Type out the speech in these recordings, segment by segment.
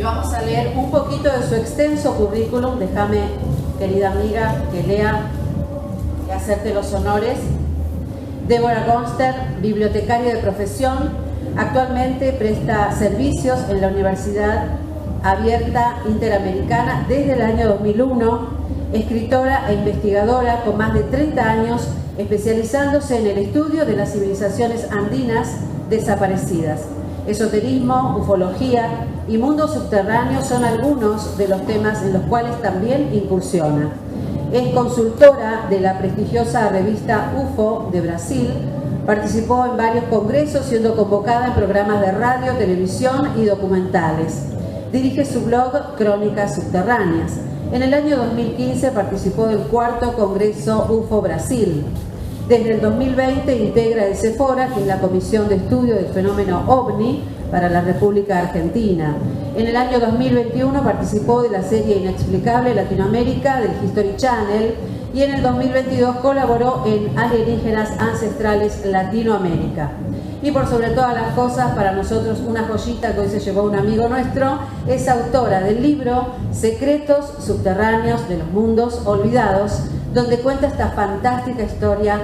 vamos a leer un poquito de su extenso currículum. Déjame, querida amiga, que lea y hacerte los honores. Débora Gonster, bibliotecaria de profesión, actualmente presta servicios en la Universidad Abierta Interamericana desde el año 2001, escritora e investigadora con más de 30 años especializándose en el estudio de las civilizaciones andinas desaparecidas. Esoterismo, ufología y mundo subterráneo son algunos de los temas en los cuales también incursiona. Es consultora de la prestigiosa revista UFO de Brasil, participó en varios congresos siendo convocada en programas de radio, televisión y documentales. Dirige su blog Crónicas Subterráneas. En el año 2015 participó del 4º Congreso UFO Brasil. Desde el 2020 integra el CEFORA, que es la Comisión de Estudio del Fenómeno OVNI para la República Argentina. En el año 2021 participó de la serie Inexplicable Latinoamérica del History Channel y en el 2022 colaboró en Alienígenas Ancestrales Latinoamérica. Y por sobre todas las cosas, para nosotros una joyita que hoy se llevó un amigo nuestro, es autora del libro Secretos Subterráneos de los Mundos Olvidados, donde cuenta esta fantástica historia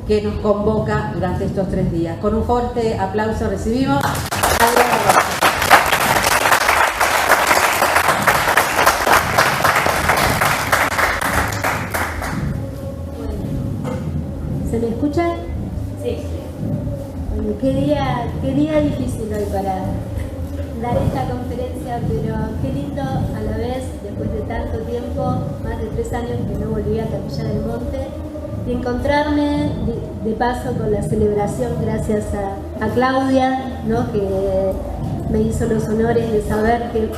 que nos convoca durante estos 3 días. Con un fuerte aplauso recibimos a Adriana Rosa. ¿Se me escucha? Sí. Bueno, qué día difícil hoy para dar esta conferencia, pero qué lindo a la vez, después de tanto tiempo, más de 3 años que no volví a Capilla del Monte, y encontrarme de paso con la celebración gracias a Claudia, ¿no?, que me hizo los honores de saber que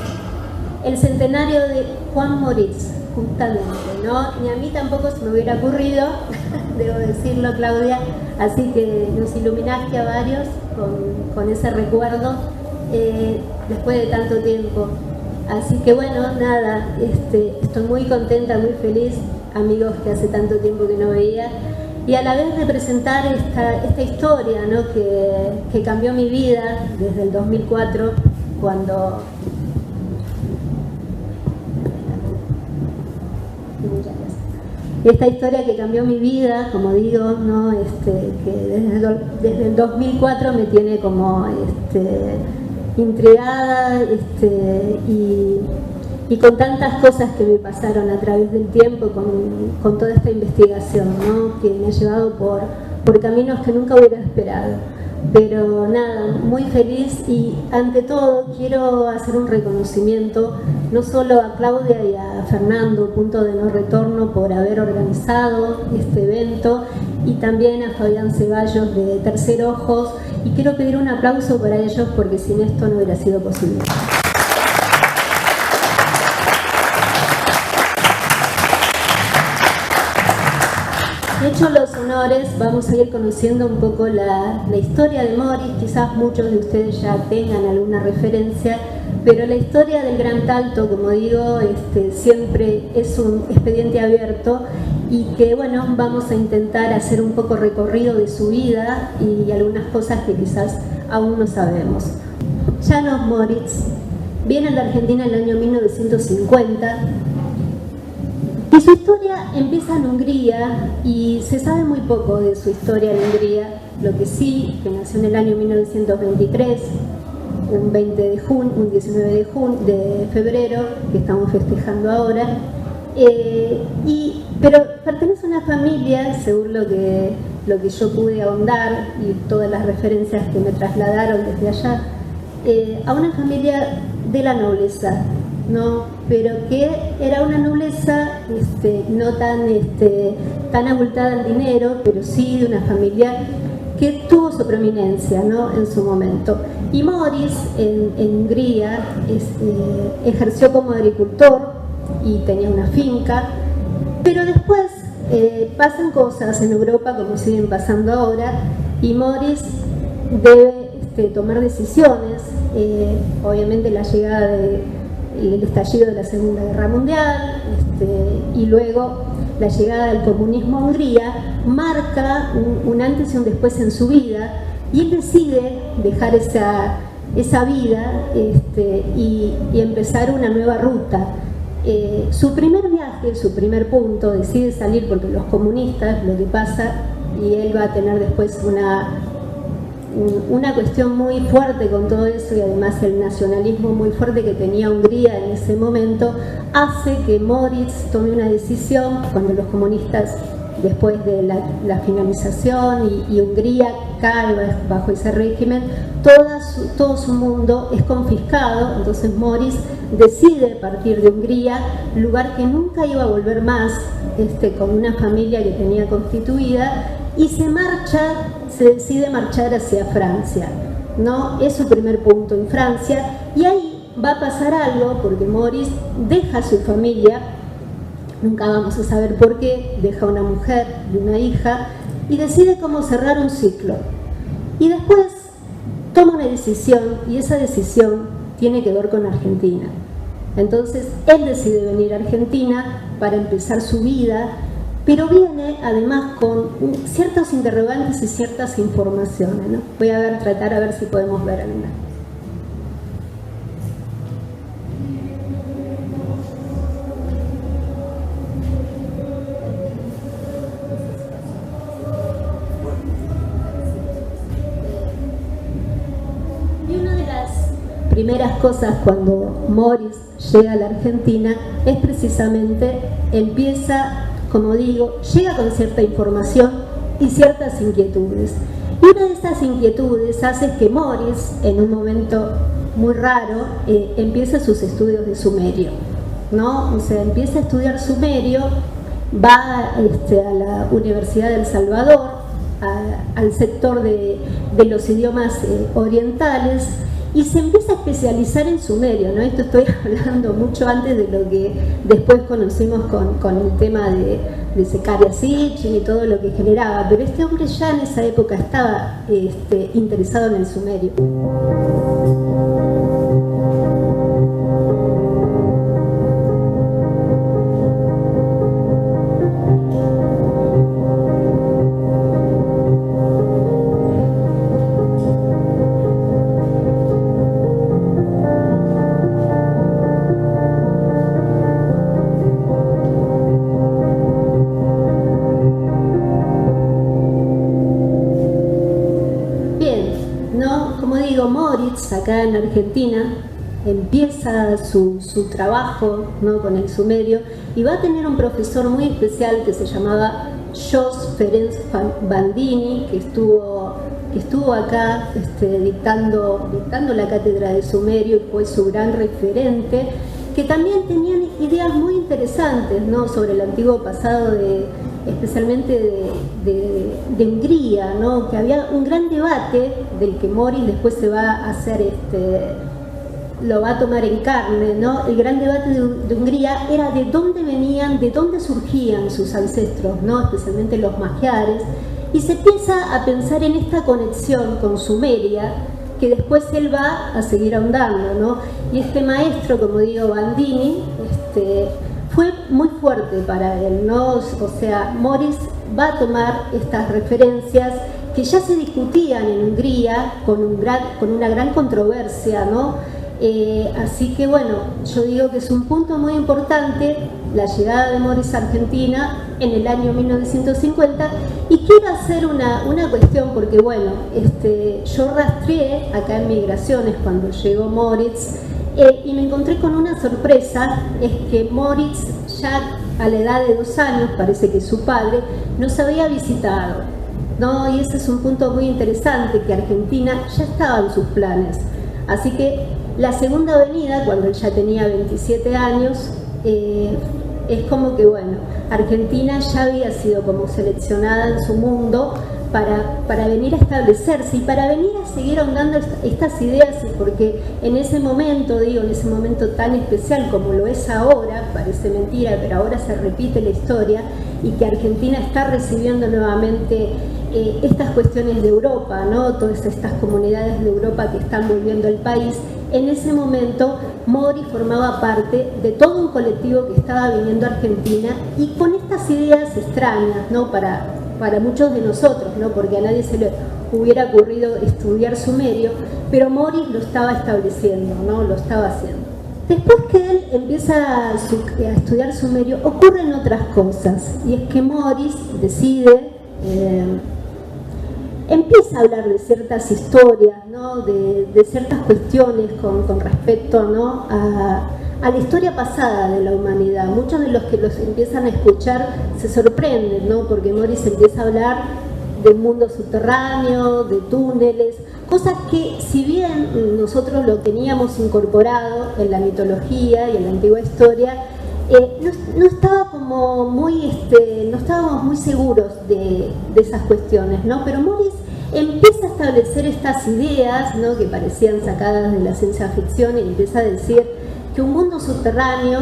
el centenario de Juan Moritz, justamente, ¿no? Ni a mí tampoco se me hubiera ocurrido, debo decirlo, Claudia, así que nos iluminaste a varios con ese recuerdo después de tanto tiempo. Así que bueno, nada, estoy muy contenta, muy feliz, amigos que hace tanto tiempo que no veía, y a la vez de presentar esta historia, ¿no?, que cambió mi vida desde el 2004, cuando... Esta historia que cambió mi vida, como digo, ¿no?, que desde el 2004 me tiene como intrigada y con tantas cosas que me pasaron a través del tiempo con toda esta investigación, ¿no?, que me ha llevado por caminos que nunca hubiera esperado. Pero nada, muy feliz, y ante todo quiero hacer un reconocimiento no solo a Claudia y a Fernando, Punto de No Retorno, por haber organizado este evento, y también a Fabián Ceballos de Tercer Ojos, y quiero pedir un aplauso para ellos porque sin esto no hubiera sido posible. Hecho los honores, vamos a ir conociendo un poco la historia de Moritz. Quizás muchos de ustedes ya tengan alguna referencia, pero la historia del Gran Talto, como digo, siempre es un expediente abierto, y que bueno, vamos a intentar hacer un poco recorrido de su vida y algunas cosas que quizás aún no sabemos. János Moritz viene a la Argentina en el año 1950. Y su historia empieza en Hungría, y se sabe muy poco de su historia en Hungría. Lo que sí, que nació en el año 1923, un 19 de febrero, que estamos festejando ahora. Pero pertenece a una familia, según lo que yo pude ahondar y todas las referencias que me trasladaron desde allá, a una familia de la nobleza, ¿no? Pero que era una nobleza no tan abultada en dinero, pero sí de una familia que tuvo su prominencia, ¿no?, en su momento. Y Moritz en Hungría ejerció como agricultor y tenía una finca, pero después pasan cosas en Europa, como siguen pasando ahora, y Moritz debe tomar decisiones. Obviamente la llegada del estallido de la Segunda Guerra Mundial, y luego la llegada del comunismo a Hungría marca un antes y un después en su vida, y él decide dejar esa vida y empezar una nueva ruta. Su primer viaje, su primer punto, decide salir porque los comunistas, lo que pasa, y él va a tener después una cuestión muy fuerte con todo eso, y además el nacionalismo muy fuerte que tenía Hungría en ese momento, hace que Moritz tome una decisión cuando los comunistas, después de la finalización y Hungría cae bajo ese régimen, todo su mundo es confiscado. Entonces Moritz decide partir de Hungría, lugar que nunca iba a volver más, con una familia que tenía constituida, y se decide marchar hacia Francia, ¿no? Es su primer punto en Francia, y ahí va a pasar algo, porque Moritz deja a su familia, nunca vamos a saber por qué, deja una mujer y una hija, y decide cómo cerrar un ciclo. Y después toma una decisión, y esa decisión tiene que ver con Argentina. Entonces él decide venir a Argentina para empezar su vida, pero viene además con ciertos interrogantes y ciertas informaciones, ¿no? Voy a tratar a ver si podemos ver alguna. Y una de las primeras cosas cuando Moritz llega a la Argentina es precisamente, empieza, como digo, llega con cierta información y ciertas inquietudes. Y una de estas inquietudes hace que Moritz, en un momento muy raro, empiece sus estudios de sumerio, ¿no? O sea, empieza a estudiar sumerio, va a la Universidad de El Salvador, al sector de los idiomas orientales, y se empieza a especializar en sumerio, ¿no? Esto estoy hablando mucho antes de lo que después conocimos con el tema de Zecharia Sitchin y todo lo que generaba, pero este hombre ya en esa época estaba interesado en el sumerio. Moritz, acá en Argentina, empieza su trabajo, ¿no?, con el sumerio, y va a tener un profesor muy especial que se llamaba Jos Ferenc Bandini, que estuvo acá dictando la cátedra de sumerio y fue su gran referente, que también tenían ideas muy interesantes, ¿no?, sobre el antiguo pasado especialmente de Hungría, ¿no?, que había un gran debate del que Moritz después se va a hacer, lo va a tomar en carne, ¿no? El gran debate de Hungría era de dónde venían, de dónde surgían sus ancestros, ¿no?, especialmente los magiares, y se empieza a pensar en esta conexión con Sumeria, que después él va a seguir ahondando, ¿no? Y este maestro, como digo, Bandini, fue muy fuerte para él, ¿no? O sea, Moritz va a tomar estas referencias que ya se discutían en Hungría con una gran controversia, ¿no? Así que bueno, yo digo que es un punto muy importante la llegada de Moritz a Argentina en el año 1950, y quiero hacer una cuestión porque bueno, yo rastreé acá en Migraciones cuando llegó Moritz, y me encontré con una sorpresa, es que Moritz ya a la edad de 2 años, parece que su padre nos había visitado, ¿no? Y ese es un punto muy interesante, que Argentina ya estaba en sus planes. Así que la segunda venida, cuando él ya tenía 27 años, es como que bueno, Argentina ya había sido como seleccionada en su mundo para venir a establecerse y para venir a seguir ahondando estas ideas, porque en ese momento, digo, en ese momento tan especial como lo es ahora, parece mentira, pero ahora se repite la historia, y que Argentina está recibiendo nuevamente estas cuestiones de Europa, ¿no?, todas estas comunidades de Europa que están volviendo al país. En ese momento Moritz formaba parte de todo un colectivo que estaba viniendo a Argentina y con estas ideas extrañas, ¿no?, para para muchos de nosotros, ¿no? Porque a nadie se le hubiera ocurrido estudiar sumerio, pero Morris lo estaba estableciendo, ¿no? Lo estaba haciendo. Después que él empieza a estudiar sumerio, ocurren otras cosas, y es que Morris decide, empieza a hablar de ciertas historias, ¿no? de ciertas cuestiones con respecto, ¿no? a la historia pasada de la humanidad. Muchos de los que los empiezan a escuchar se sorprenden, ¿no? Porque Morris empieza a hablar del mundo subterráneo, de túneles, cosas que si bien nosotros lo teníamos incorporado en la mitología y en la antigua historia, no estaba como muy, no estábamos muy seguros de esas cuestiones, ¿no? Pero Morris empieza a establecer estas ideas, ¿no? Que parecían sacadas de la ciencia ficción, y empieza a decir que un mundo subterráneo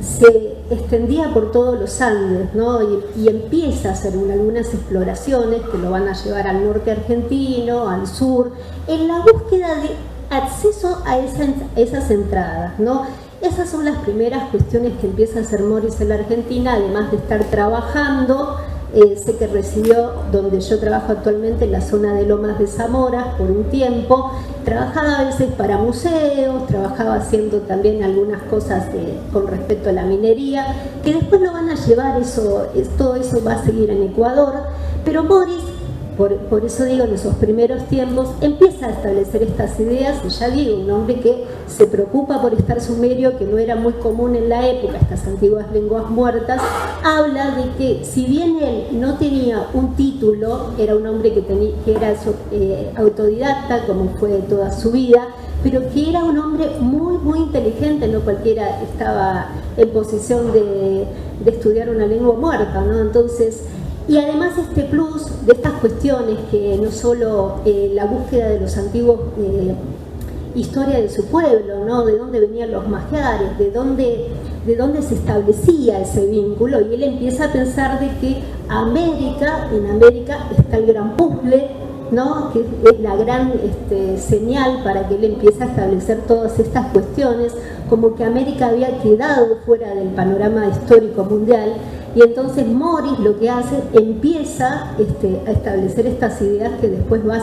se extendía por todos los Andes, ¿no? Y empieza a hacer algunas exploraciones que lo van a llevar al norte argentino, al sur, en la búsqueda de acceso a esas entradas, ¿no? Esas son las primeras cuestiones que empieza a hacer Morris en la Argentina, además de estar trabajando. Sé que residió donde yo trabajo actualmente, en la zona de Lomas de Zamora, por un tiempo. Trabajaba a veces para museos, trabajaba haciendo también algunas cosas con respecto a la minería, que después lo van a llevar, todo eso va a seguir en Ecuador. Pero Morris, por eso digo, en esos primeros tiempos, empieza a establecer estas ideas, y ya digo, un hombre que se preocupa por estar sumerio, que no era muy común en la época, estas antiguas lenguas muertas. Habla de que si bien él no tenía un título, era un hombre que era autodidacta, como fue toda su vida, pero que era un hombre muy, muy inteligente, no cualquiera estaba en posición de estudiar una lengua muerta, ¿no? Entonces, y además este plus de estas cuestiones, que no solo la búsqueda de los antiguos, historia de su pueblo, ¿no? De dónde venían los magiares, de dónde se establecía ese vínculo, y él empieza a pensar de que en América está el gran puzzle, ¿no? Que es la gran señal para que él empiece a establecer todas estas cuestiones, como que América había quedado fuera del panorama histórico mundial. Y entonces Morris lo que hace, empieza a establecer estas ideas que después va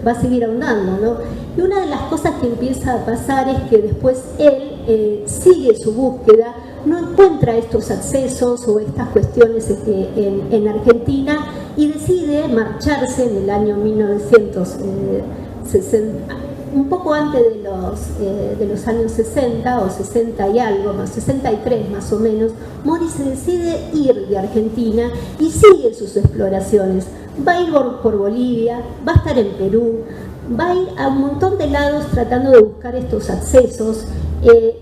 a seguir ahondando, ¿no? Y una de las cosas que empieza a pasar es que después él sigue su búsqueda, no encuentra estos accesos o estas cuestiones en Argentina, y decide marcharse en el año 1960, un poco antes de los años 60 o 60 y algo, más 63 más o menos. Morris se decide ir de Argentina y sigue sus exploraciones. Va a ir por Bolivia, va a estar en Perú, va a ir a un montón de lados tratando de buscar estos accesos,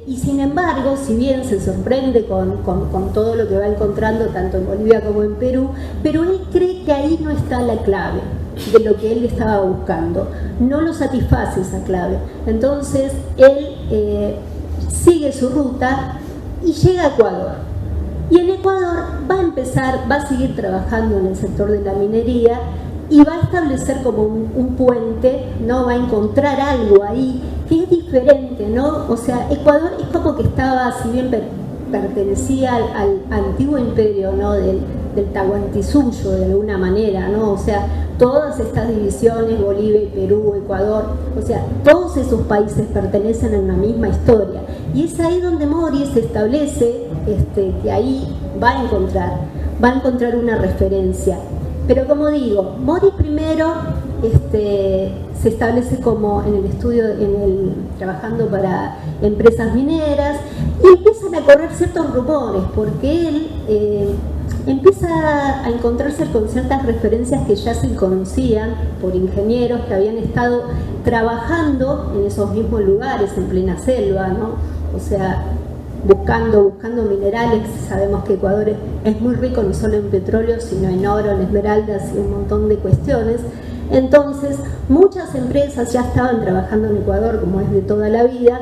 y sin embargo, si bien se sorprende con todo lo que va encontrando tanto en Bolivia como en Perú, pero él cree que ahí no está la clave de lo que él estaba buscando, no lo satisface esa clave. Entonces él sigue su ruta y llega a Ecuador, y en Ecuador va a seguir trabajando en el sector de la minería, y va a establecer como un puente, ¿no? Va a encontrar algo ahí que es diferente, ¿no? O sea, Ecuador es como que estaba, si bien pertenecía al antiguo imperio, ¿no? del Tahuantinsuyo, de alguna manera, ¿no? O sea, todas estas divisiones, Bolivia, Perú, Ecuador, o sea, todos esos países pertenecen a una misma historia. Y es ahí donde Morris establece que ahí va a encontrar una referencia. Pero como digo, Morris primero se establece como en el estudio, trabajando para empresas mineras, y empiezan a correr ciertos rumores, porque él empieza a encontrarse con ciertas referencias que ya se conocían por ingenieros que habían estado trabajando en esos mismos lugares, en plena selva, ¿no? O sea, buscando minerales. Sabemos que Ecuador es muy rico no solo en petróleo, sino en oro, en esmeraldas y un montón de cuestiones. Entonces, muchas empresas ya estaban trabajando en Ecuador, como es de toda la vida,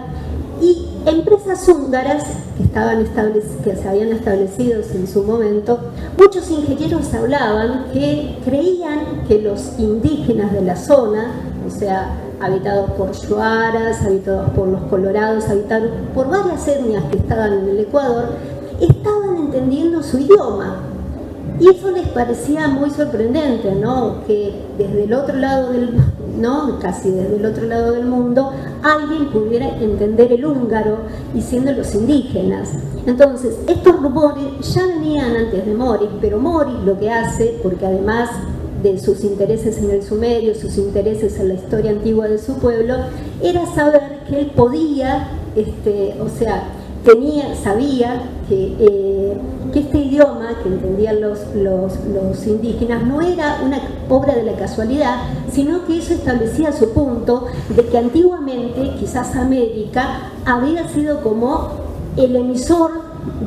y empresas húngaras que se habían establecido en su momento. Muchos ingenieros hablaban que creían que los indígenas de la zona, o sea, habitados por shuaras, habitados por los colorados, habitados por varias etnias que estaban en el Ecuador, estaban entendiendo su idioma. Y eso les parecía muy sorprendente, ¿no? Que desde el otro lado del mundo, ¿no? Casi desde el otro lado del mundo, alguien pudiera entender el húngaro y siendo los indígenas. Entonces, estos rumores ya venían antes de Moritz, pero Moritz lo que hace, porque además de sus intereses en el sumerio, sus intereses en la historia antigua de su pueblo, era saber que él podía, sabía que este idioma que entendían los indígenas no era una obra de la casualidad, sino que eso establecía su punto de que antiguamente quizás América había sido como el emisor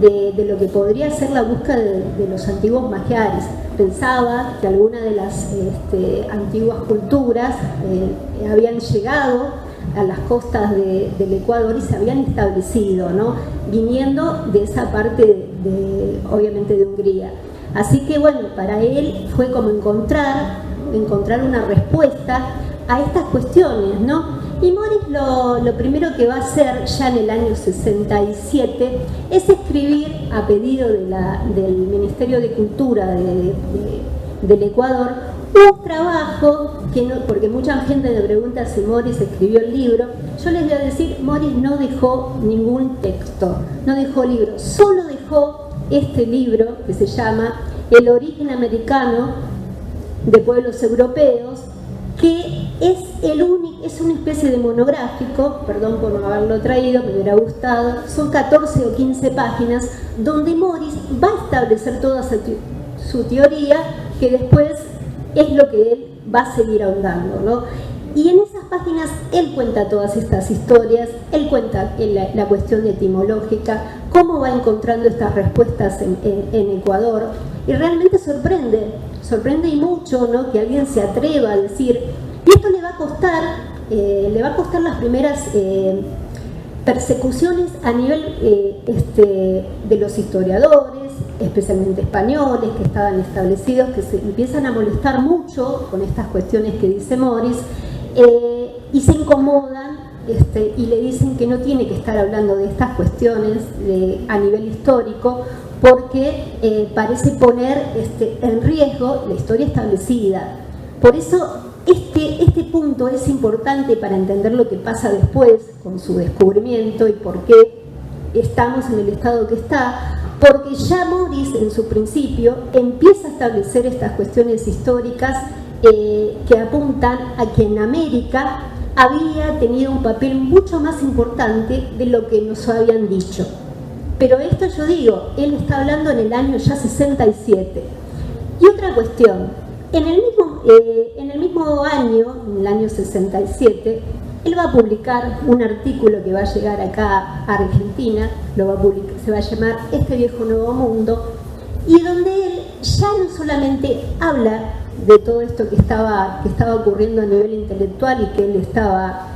de lo que podría ser la búsqueda de los antiguos magiares. Pensaba que algunas de las antiguas culturas habían llegado a las costas del Ecuador y se habían establecido, ¿no? Viniendo de esa parte obviamente de Hungría. Así que bueno, para él fue como encontrar una respuesta a estas cuestiones, ¿no? Y Moritz lo primero que va a hacer ya en el año 67 es escribir a pedido del Ministerio de Cultura del Ecuador un trabajo que no, porque mucha gente me pregunta si Moritz escribió el libro. Yo les voy a decir, Moritz no dejó ningún texto, no dejó libro, solo dejó este libro que se llama El origen americano de pueblos europeos, que es una especie de monográfico, perdón por no haberlo traído, me hubiera gustado, son 14 o 15 páginas, donde Moritz va a establecer toda su teoría, que después es lo que él va a seguir ahondando, ¿no? Y en esas páginas él cuenta todas estas historias, él cuenta la cuestión etimológica, cómo va encontrando estas respuestas en Ecuador, y realmente sorprende y mucho, ¿no? Que alguien se atreva a decir, y esto le va a costar las primeras persecuciones a nivel de los historiadores, especialmente españoles, que estaban establecidos, que se empiezan a molestar mucho con estas cuestiones que dice Moritz, y se incomodan y le dicen que no tiene que estar hablando de estas cuestiones a nivel histórico, porque parece poner en riesgo la historia establecida. Por eso este punto es importante para entender lo que pasa después con su descubrimiento y por qué estamos en el estado que está, porque ya Moritz en su principio empieza a establecer estas cuestiones históricas que apuntan a que en América había tenido un papel mucho más importante de lo que nos habían dicho. Pero esto yo digo, él está hablando en el año ya 67. Y otra cuestión, en el mismo año, en el año 67, él va a publicar un artículo que va a llegar acá a Argentina, se va a llamar Este viejo nuevo mundo, y donde él ya no solamente habla de todo esto que estaba ocurriendo a nivel intelectual y que él estaba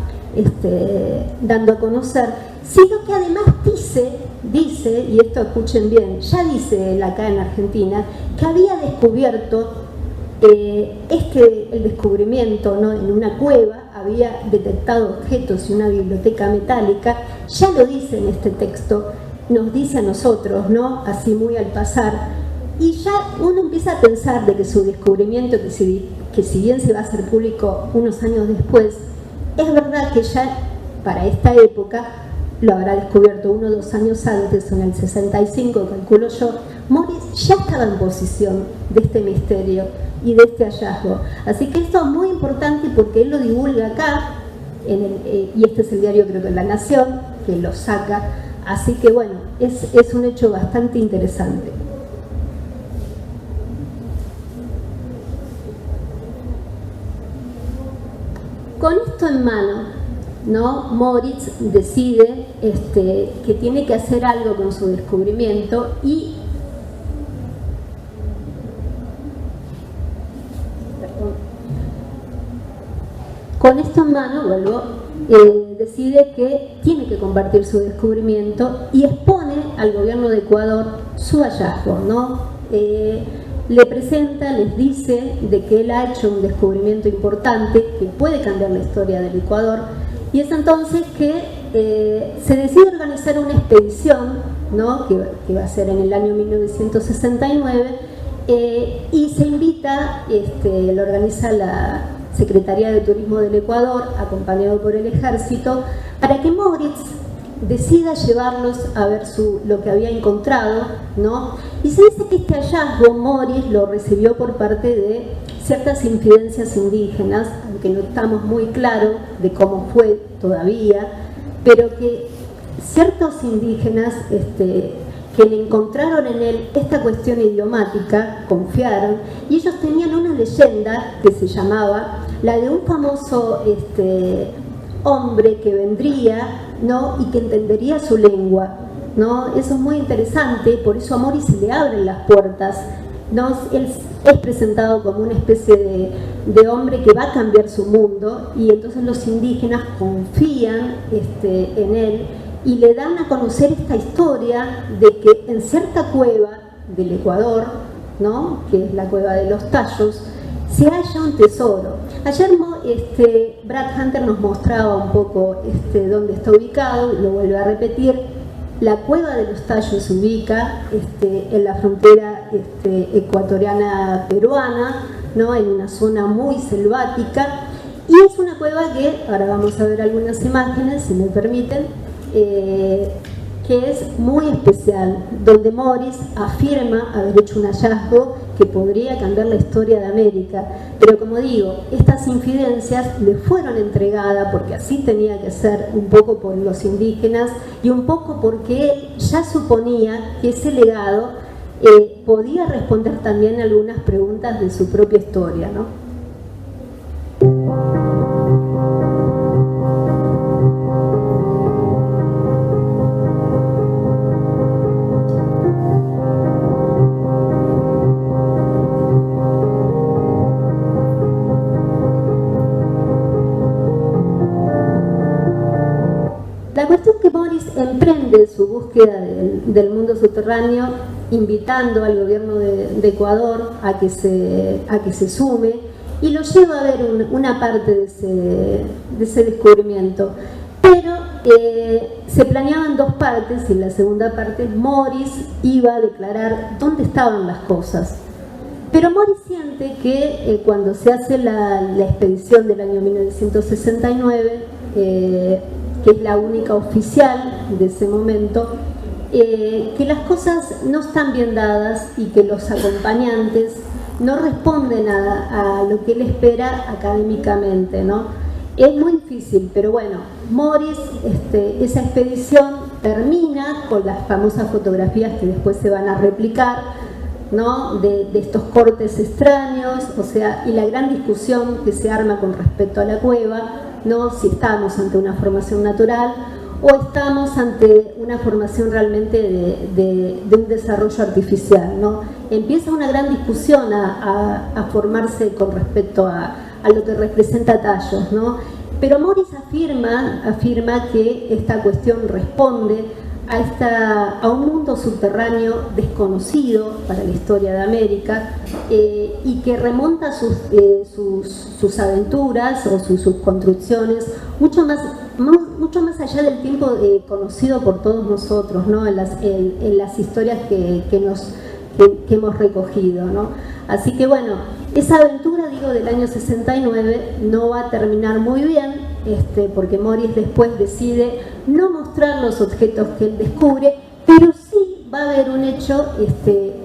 dando a conocer, sino que además dice, y esto escuchen bien, ya dice él acá en Argentina, que había descubierto el descubrimiento, ¿no? En una cueva había detectado objetos y una biblioteca metálica, ya lo dice en este texto, nos dice a nosotros, ¿no? Así muy al pasar, y ya uno empieza a pensar de que su descubrimiento, que si bien se va a hacer público unos años después, es verdad que ya para esta época lo habrá descubierto 1 o 2 años antes, en el 65, calculo yo. Moritz ya estaba en posición de este misterio y de este hallazgo. Así que esto es muy importante porque él lo divulga acá, y este es el diario, creo que La Nación, que lo saca. Así que bueno, es un hecho bastante interesante. Con esto en mano, ¿no? Moritz decide que tiene que hacer algo con su descubrimiento y con esto en mano, decide que tiene que compartir su descubrimiento y expone al gobierno de Ecuador su hallazgo, ¿no? Le presenta, les dice de que él ha hecho un descubrimiento importante que puede cambiar la historia del Ecuador, y es entonces que se decide organizar una expedición, ¿no? que va a ser en el año 1969, y se invita, lo organiza la Secretaría de Turismo del Ecuador, acompañado por el Ejército, para que Moritz decida llevarlos a ver lo que había encontrado, ¿no? Y se dice que este hallazgo Moritz lo recibió por parte de ciertas incidencias indígenas, aunque no estamos muy claros de cómo fue todavía, pero que ciertos indígenas que le encontraron en él esta cuestión idiomática, confiaron, y ellos tenían una leyenda que se llamaba la de un famoso hombre que vendría, ¿no? Y que entendería su lengua, ¿no? Eso es muy interesante, por eso a Moritz se le abren las puertas, ¿no? Él es presentado como una especie de hombre que va a cambiar su mundo, y entonces los indígenas confían en él y le dan a conocer esta historia de que en cierta cueva del Ecuador, ¿no? Que es la cueva de los Tallos, se halla un tesoro. Ayer Brad Hunter nos mostraba un poco dónde está ubicado, lo vuelve a repetir. La cueva de los Tallos se ubica en la frontera ecuatoriana peruana, ¿no? En una zona muy selvática, y es una cueva que, ahora vamos a ver algunas imágenes, si me permiten, que es muy especial, donde Moritz afirma haber hecho un hallazgo que podría cambiar la historia de América. Pero como digo, estas infidencias le fueron entregadas porque así tenía que ser, un poco por los indígenas y un poco porque él ya suponía que ese legado podía responder también algunas preguntas de su propia historia, ¿no? La cuestión que Moritz emprende su búsqueda del mundo subterráneo, invitando al gobierno de Ecuador a que se sume, y lo lleva a ver una parte de ese descubrimiento. Pero se planeaban dos partes, y en la segunda parte Moritz iba a declarar dónde estaban las cosas. Pero Moritz siente que cuando se hace la expedición del año 1969, que es la única oficial de ese momento, que las cosas no están bien dadas y que los acompañantes no responden a lo que él espera académicamente, ¿no? Es muy difícil, pero bueno, Moritz, esa expedición termina con las famosas fotografías que después se van a replicar, ¿no? De estos cortes extraños, o sea, y la gran discusión que se arma con respecto a la cueva, ¿no? Si estamos ante una formación natural o estamos ante una formación realmente de un desarrollo artificial, ¿no? Empieza una gran discusión a formarse con respecto a lo que representa Tallos, ¿no? Pero Moritz afirma que esta cuestión responde a un mundo subterráneo desconocido para la historia de América, y que remonta sus aventuras o sus construcciones mucho más allá del tiempo conocido por todos nosotros, ¿no? en las historias que hemos recogido, ¿no? Así que bueno, esa aventura, digo, del año 69 no va a terminar muy bien, porque Moritz después decide no mostrar los objetos que él descubre, pero sí va a haber un hecho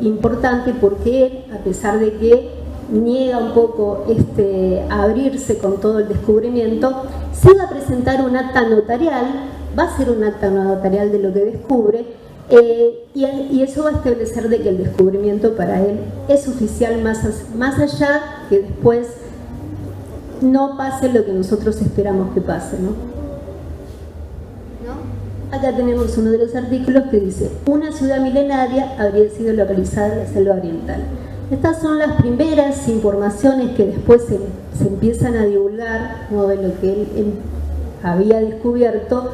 importante, porque él, a pesar de que niega un poco abrirse con todo el descubrimiento, sí va a presentar un acta notarial, va a hacer un acta notarial de lo que descubre, y eso va a establecer de que el descubrimiento para él es oficial, más allá que después no pase lo que nosotros esperamos que pase, ¿no? Acá tenemos uno de los artículos que dice: una ciudad milenaria habría sido localizada en la selva oriental. Estas son las primeras informaciones que después se empiezan a divulgar, ¿no? De lo que él había descubierto,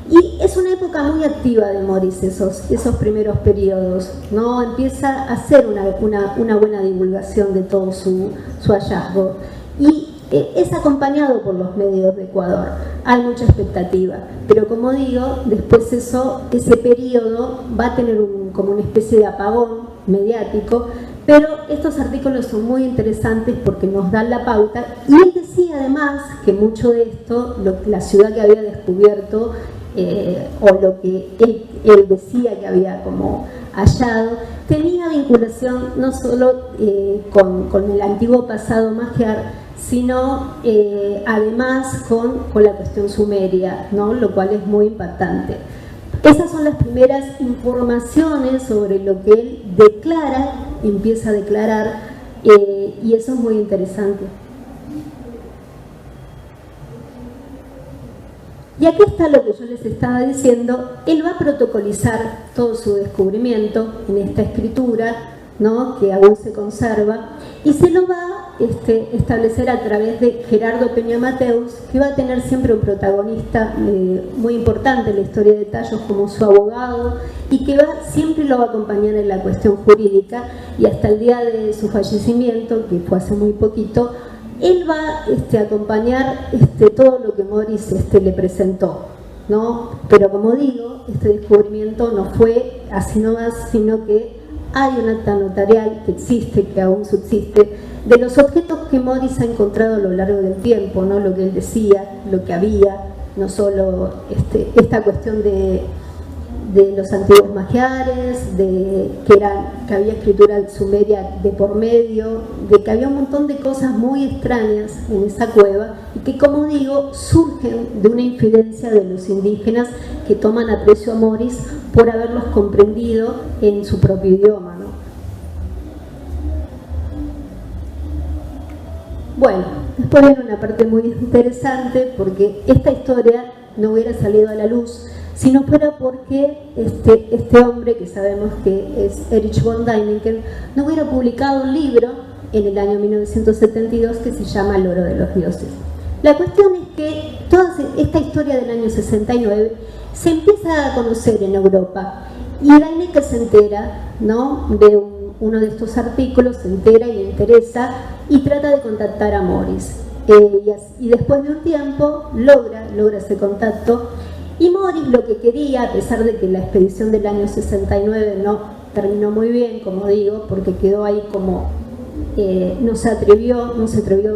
y es una época muy activa de Moritz, esos primeros periodos, ¿no? Empieza a hacer una buena divulgación de todo su hallazgo, y es acompañado por los medios de Ecuador. Hay mucha expectativa, pero como digo, después ese periodo va a tener como una especie de apagón mediático, Pero estos artículos son muy interesantes porque nos dan la pauta, y él decía además que mucho de esto, la ciudad que había descubierto, o lo que él decía que había como hallado, tenía vinculación no solo con el antiguo pasado magiar, sino además con la cuestión sumeria, ¿no? Lo cual es muy impactante. Esas son las primeras informaciones sobre lo que él declara, empieza a declarar, y eso es muy interesante. Y aquí está lo que yo les estaba diciendo. Él va a protocolizar todo su descubrimiento en esta escritura, ¿no?, que aún se conserva, y se lo va a establecer a través de Gerardo Peña Mateus, que va a tener siempre un protagonista muy importante en la historia de Tallos como su abogado, y que siempre lo va a acompañar en la cuestión jurídica, y hasta el día de su fallecimiento, que fue hace muy poquito, él va a acompañar todo lo que Morris le presentó, ¿no? Pero como digo, este descubrimiento no fue así nomás, sino que hay un acta notarial que existe, que aún subsiste, de los objetos que Morris ha encontrado a lo largo del tiempo, ¿no? Lo que él decía, lo que había, no solo esta cuestión de los antiguos magiares, de que había escritura sumeria de por medio, de que había un montón de cosas muy extrañas en esa cueva, y que, como digo, surgen de una infidencia de los indígenas que toman aprecio a Morris por haberlos comprendido en su propio idioma, ¿no? Bueno, después viene una parte muy interesante, porque esta historia no hubiera salido a la luz si no fuera porque este hombre, que sabemos que es Erich von Däniken, no hubiera publicado un libro en el año 1972 que se llama El oro de los dioses. La cuestión es que toda esta historia del año 69 se empieza a conocer en Europa, y Däniken se entera, ¿no?, de uno de estos artículos, se entera y le interesa, y trata de contactar a Morris. Y después de un tiempo logra ese contacto. Y Morris lo que quería, a pesar de que la expedición del año 69 no terminó muy bien, como digo, porque quedó ahí como no se atrevió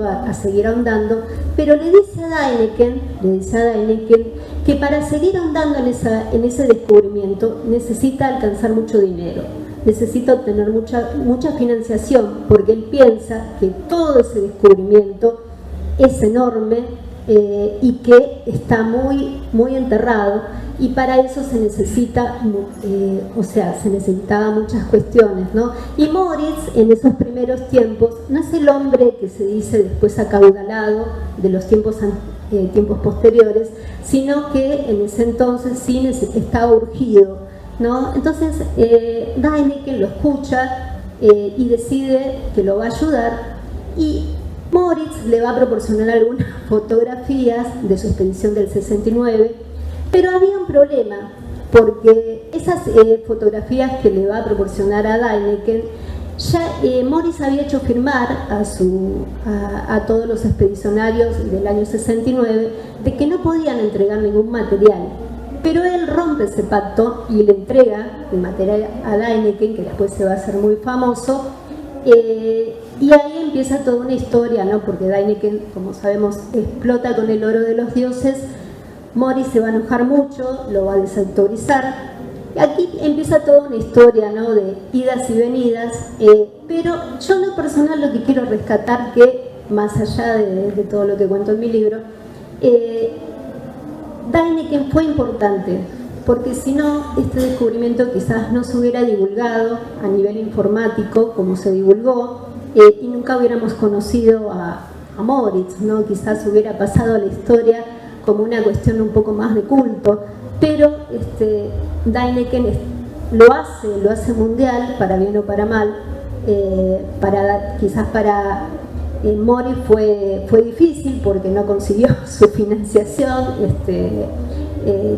a seguir ahondando, pero le dice a Däniken que para seguir ahondando en ese descubrimiento necesita alcanzar mucho dinero, necesita obtener mucha financiación, porque él piensa que todo ese descubrimiento es enorme, y que está muy, muy enterrado, y para eso se necesitaba muchas cuestiones, ¿no? Y Morris, en esos primeros tiempos, no es el hombre que se dice después acaudalado de los tiempos posteriores, sino que en ese entonces sí estaba urgido, ¿no? Entonces Däniken lo escucha y decide que lo va a ayudar, y Morris le va a proporcionar algunas fotografías de su expedición del 69, pero había un problema, porque esas fotografías que le va a proporcionar a Däniken, ya Morris había hecho firmar a todos los expedicionarios del año 69 de que no podían entregar ningún material, pero él rompe ese pacto y le entrega el material a Däniken, que después se va a hacer muy famoso. Y ahí empieza toda una historia, ¿no? Porque Däniken, como sabemos, explota con el oro de los dioses. Morris se va a enojar mucho, lo va a desautorizar. Y aquí empieza toda una historia, ¿no?, de idas y venidas. Pero yo en lo personal lo que quiero rescatar, que más allá de todo lo que cuento en mi libro, Däniken fue importante, porque si no, este descubrimiento quizás no se hubiera divulgado a nivel informático como se divulgó, y nunca hubiéramos conocido a Moritz, ¿no? Quizás hubiera pasado a la historia como una cuestión un poco más de culto, pero Däniken lo hace mundial, para bien o para mal. Quizás para Morris fue difícil porque no consiguió su financiación.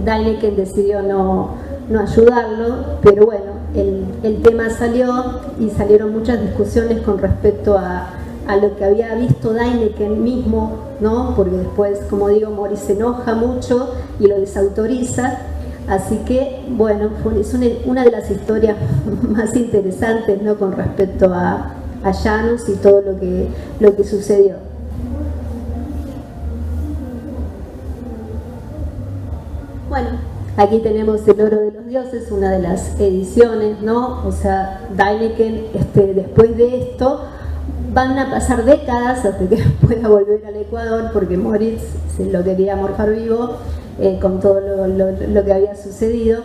Däniken decidió no ayudarlo, pero bueno, el tema salió y salieron muchas discusiones con respecto a lo que había visto Däniken mismo, ¿no? Porque después, como digo, Morris se enoja mucho y lo desautoriza. así que bueno, es una de las historias más interesantes, ¿no?, con respecto a Janus y todo lo que sucedió. Bueno, aquí tenemos El oro de los dioses, una de las ediciones, ¿no? O sea, Däniken, después de esto, van a pasar décadas hasta que pueda volver al Ecuador, porque Moritz se lo quería morfar vivo con todo lo que había sucedido.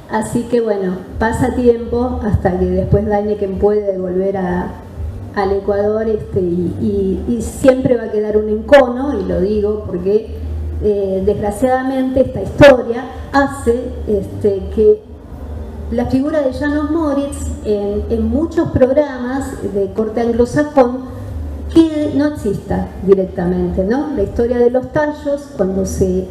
Así que bueno, pasa tiempo hasta que después Däniken puede volver al Ecuador, y siempre va a quedar un encono, y lo digo porque desgraciadamente esta historia hace que la figura de Janus Moritz en muchos programas de corte anglosajón que no exista directamente, ¿no? La historia de los tallos, cuando se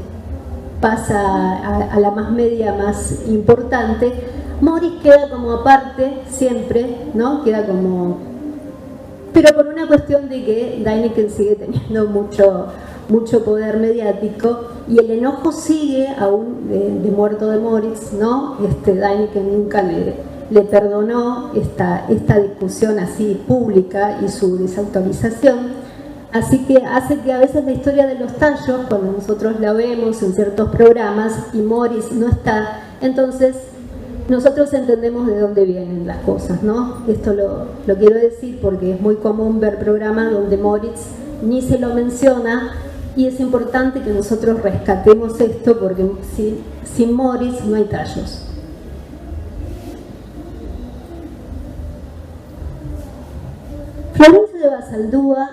pasa a la más media, más importante, Moritz queda como aparte siempre, ¿no? Queda como... Pero por una cuestión de que Däniken sigue teniendo mucho poder mediático, y el enojo sigue aún de muerto de Moritz, ¿no? Däniken nunca le perdonó esta discusión así pública y su desautorización, así que hace que a veces la historia de los tallos, cuando nosotros la vemos en ciertos programas y Moritz no está, entonces nosotros entendemos de dónde vienen las cosas, ¿no? Esto lo quiero decir porque es muy común ver programas donde Moritz ni se lo menciona, y es importante que nosotros rescatemos esto, porque sin Moritz no hay tallos. Florencio de Basaldúa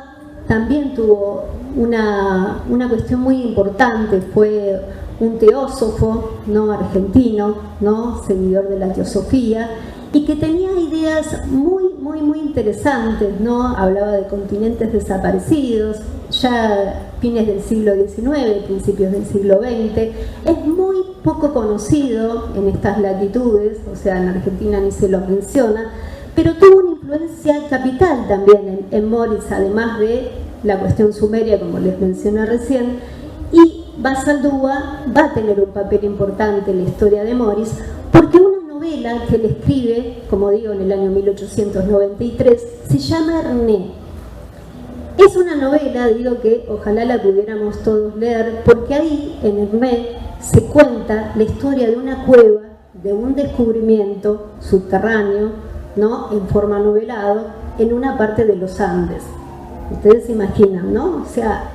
también tuvo una cuestión muy importante, fue un teósofo, ¿no?, argentino, ¿no?, seguidor de la teosofía, y que tenía ideas muy interesantes, ¿no? Hablaba de continentes desaparecidos, ya fines del siglo XIX, principios del siglo XX. Es muy poco conocido en estas latitudes, o sea, en Argentina ni se lo menciona, pero tuvo una influencia capital también en Moritz, además de la cuestión sumeria, como les mencioné recién, y Basaldúa va a tener un papel importante en la historia de Moritz, porque una novela que él escribe, como digo, en el año 1893, se llama René. Es una novela, digo, que ojalá la pudiéramos todos leer, porque ahí, en René, se cuenta la historia de una cueva, de un descubrimiento subterráneo, ¿no?, en forma novelado, en una parte de los Andes. Ustedes se imaginan, ¿no? O sea,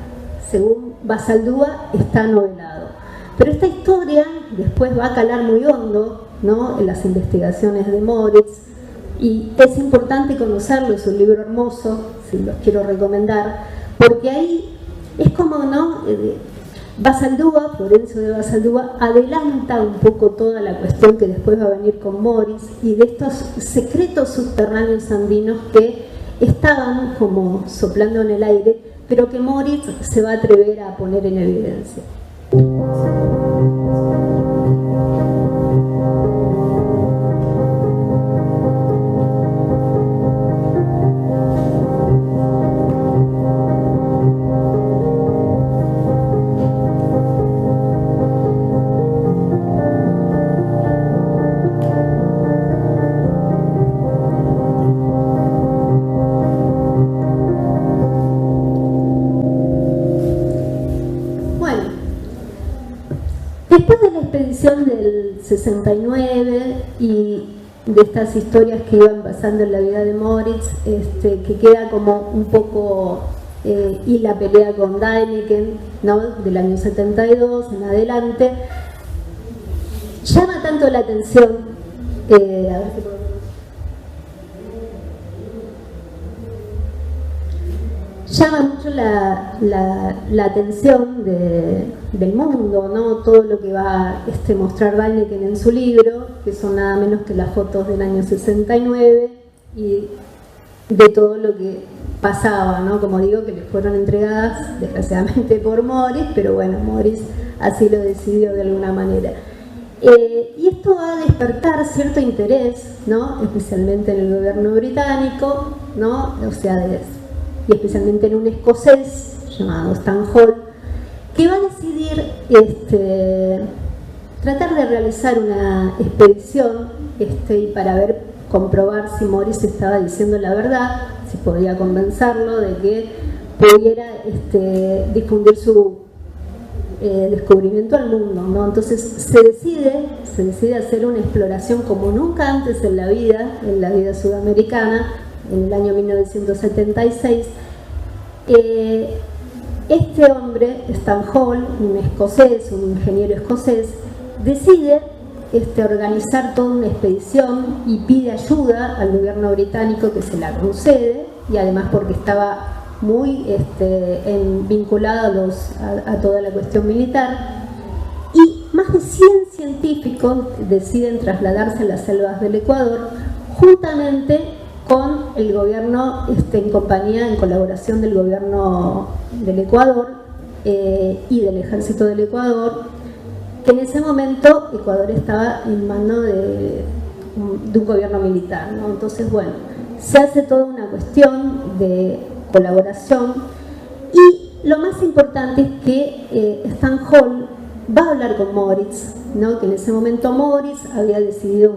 según Basaldúa, está novelado. Pero esta historia después va a calar muy hondo, ¿no?, en las investigaciones de Moritz, y es importante conocerlo. Es un libro hermoso, si los quiero recomendar, porque ahí es como, ¿no?, Basaldúa, Florencio de Basaldúa, adelanta un poco toda la cuestión que después va a venir con Moritz, y de estos secretos subterráneos andinos que estaban como soplando en el aire, pero que Moritz se va a atrever a poner en evidencia. Después de la expedición del 69 y de estas historias que iban pasando en la vida de Moritz, que queda como un poco, y la pelea con Däniken, ¿no?, del año 72 en adelante, llama tanto la atención, a ver si puedo... llama mucho la atención del mundo, ¿no?, todo lo que va a mostrar Däniken en su libro, que son nada menos que las fotos del año 69 y de todo lo que pasaba, ¿no?, como digo, que le fueron entregadas desgraciadamente por Moritz, pero bueno, Moritz así lo decidió de alguna manera. Y esto va a despertar cierto interés, ¿no?, especialmente en el gobierno británico, ¿no?, o sea, y especialmente en un escocés llamado Stan Hall, que va a decidir tratar de realizar una expedición y para comprobar si Moritz estaba diciendo la verdad, si podía convencerlo de que pudiera difundir su descubrimiento al mundo, ¿no? Entonces se decide hacer una exploración como nunca antes en la vida sudamericana, en el año 1976. Este hombre, Stan Hall, un escocés, un ingeniero escocés, decide organizar toda una expedición y pide ayuda al gobierno británico, que se la concede, y además porque estaba muy vinculado a toda la cuestión militar. Y más de 100 científicos deciden trasladarse a las selvas del Ecuador, juntamente con el gobierno, en colaboración del gobierno del Ecuador y del ejército del Ecuador, que en ese momento Ecuador estaba en manos de un gobierno militar, ¿no? Entonces, bueno, se hace toda una cuestión de colaboración, y lo más importante es que Stan Hall va a hablar con Moritz, ¿no? Que en ese momento Moritz había decidido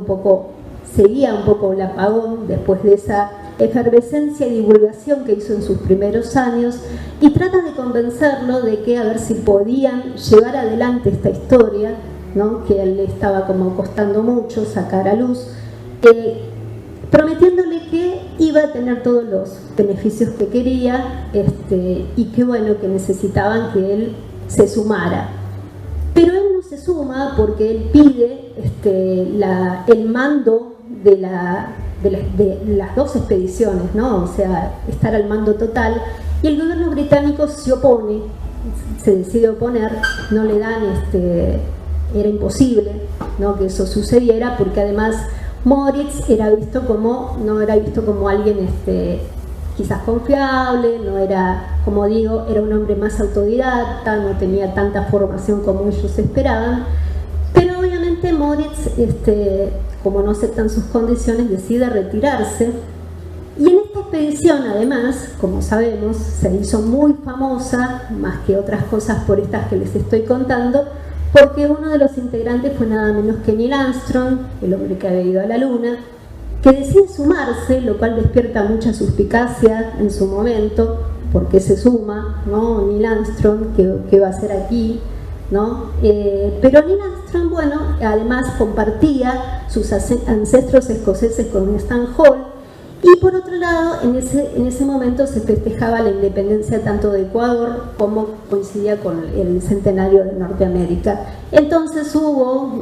seguía un poco el apagón después de esa efervescencia y divulgación que hizo en sus primeros años, y trata de convencerlo de que a ver si podían llevar adelante esta historia, ¿no? Que a él le estaba como costando mucho sacar a luz, prometiéndole que iba a tener todos los beneficios que quería, y que bueno, que necesitaban que él se sumara. Pero él no se suma porque él pide el mando de las dos expediciones, ¿no? O sea, estar al mando total, y el gobierno británico se opone, se decide oponer, no le dan, era imposible, ¿no?, que eso sucediera, porque además Moritz no era visto como alguien quizás confiable, no era, como digo, era un hombre más autodidacta, no tenía tanta formación como ellos esperaban. Pero obviamente Moritz, como no aceptan sus condiciones, decide retirarse. Y en esta expedición, además, como sabemos, se hizo muy famosa, más que otras cosas por estas que les estoy contando, porque uno de los integrantes fue nada menos que Neil Armstrong, el hombre que había ido a la Luna, que decide sumarse, lo cual despierta mucha suspicacia en su momento, porque se suma, ¿no? Neil Armstrong, ¿qué va a hacer aquí?, ¿no? Pero Neil Armstrong, bueno, además compartía sus ancestros escoceses con Stan Hall, y por otro lado, en ese momento se festejaba la independencia tanto de Ecuador como coincidía con el centenario de Norteamérica. Entonces hubo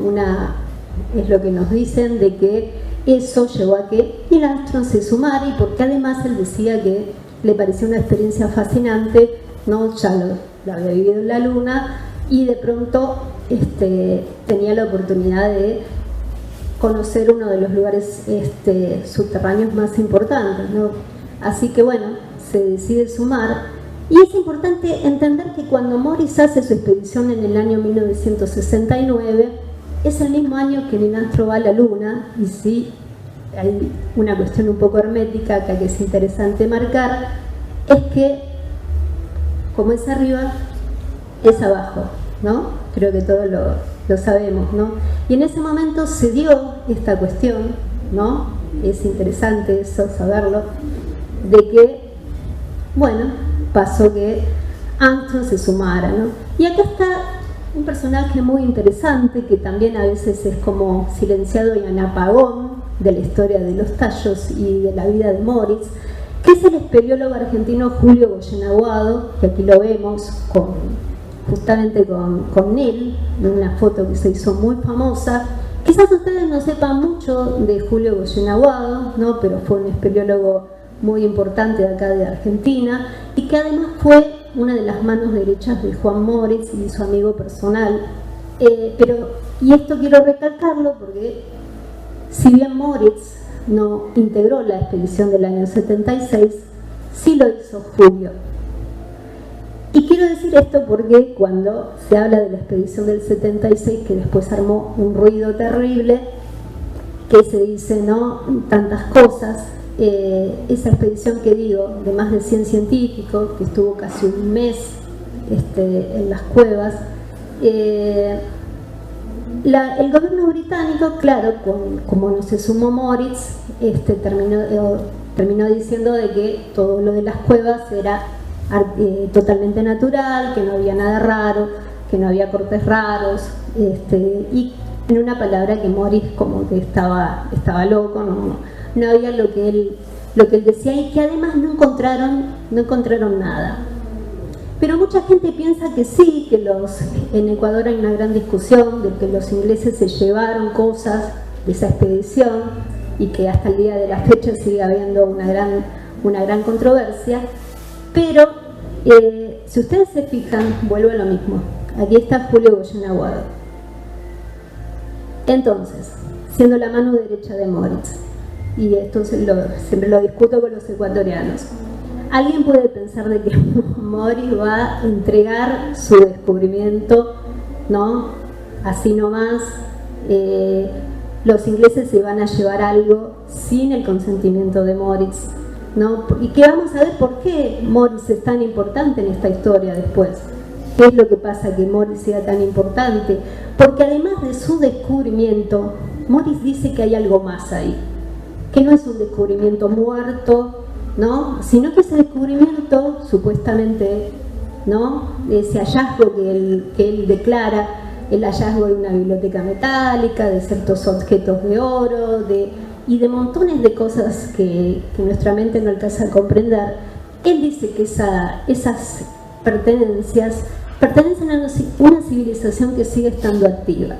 es lo que nos dicen, de que eso llevó a que Neil Armstrong se sumara, y porque además él decía que le parecía una experiencia fascinante, ¿no? Ya lo había vivido en la Luna, y de pronto tenía la oportunidad de conocer uno de los lugares subterráneos más importantes, ¿no? Así que bueno, se decide sumar. Y es importante entender que cuando Moritz hace su expedición en el año 1969, es el mismo año que Neil Armstrong va a la Luna, y sí, hay una cuestión un poco hermética acá que es interesante marcar, es que como es arriba, es abajo, ¿no? Creo que todos lo sabemos, ¿no? Y en ese momento se dio esta cuestión, ¿no? Es interesante eso, saberlo, de que, bueno, pasó que Armstrong se sumara, ¿no? Y acá está un personaje muy interesante que también a veces es como silenciado y en apagón de la historia de los tallos y de la vida de Moritz, que es el espeleólogo argentino Julio Goyen Aguado, que aquí lo vemos justamente con Neil, en una foto que se hizo muy famosa. Quizás ustedes no sepan mucho de Julio Goyen Aguado, ¿no? Pero fue un espeleólogo muy importante de acá de Argentina, y que además fue una de las manos derechas de Juan Moritz y su amigo personal. Y esto quiero recalcarlo porque si bien Moritz no integró la expedición del año 76, sí lo hizo Julio. Y quiero decir esto porque cuando se habla de la expedición del 76, que después armó un ruido terrible, que se dice, ¿no?, tantas cosas, esa expedición que digo, de más de 100 científicos, que estuvo casi un mes en las cuevas, El gobierno británico, claro, como no se sumó Moritz, terminó diciendo de que todo lo de las cuevas era totalmente natural, que no había nada raro, que no había cortes raros, y en una palabra que Moritz como que estaba loco, no había lo que él decía, y que además no encontraron nada. Pero mucha gente piensa que sí, que en Ecuador hay una gran discusión de que los ingleses se llevaron cosas de esa expedición y que hasta el día de la fecha sigue habiendo una gran controversia. Pero si ustedes se fijan, vuelvo a lo mismo. Aquí está Julio Goyen Aguado. Entonces, siendo la mano derecha de Moritz, y esto siempre lo discuto con los ecuatorianos, ¿alguien puede pensar de que Moritz va a entregar su descubrimiento, ¿no? Así nomás, los ingleses se van a llevar algo sin el consentimiento de Moritz, ¿no? Y que vamos a ver por qué Moritz es tan importante en esta historia después. ¿Qué es lo que pasa que Moritz sea tan importante? Porque además de su descubrimiento, Moritz dice que hay algo más ahí, que no es un descubrimiento muerto, ¿no? Sino que ese descubrimiento, supuestamente, ¿no? Ese hallazgo que él declara, el hallazgo de una biblioteca metálica, de ciertos objetos de oro, y de montones de cosas que nuestra mente no alcanza a comprender, él dice que esas pertenencias pertenecen a una civilización que sigue estando activa,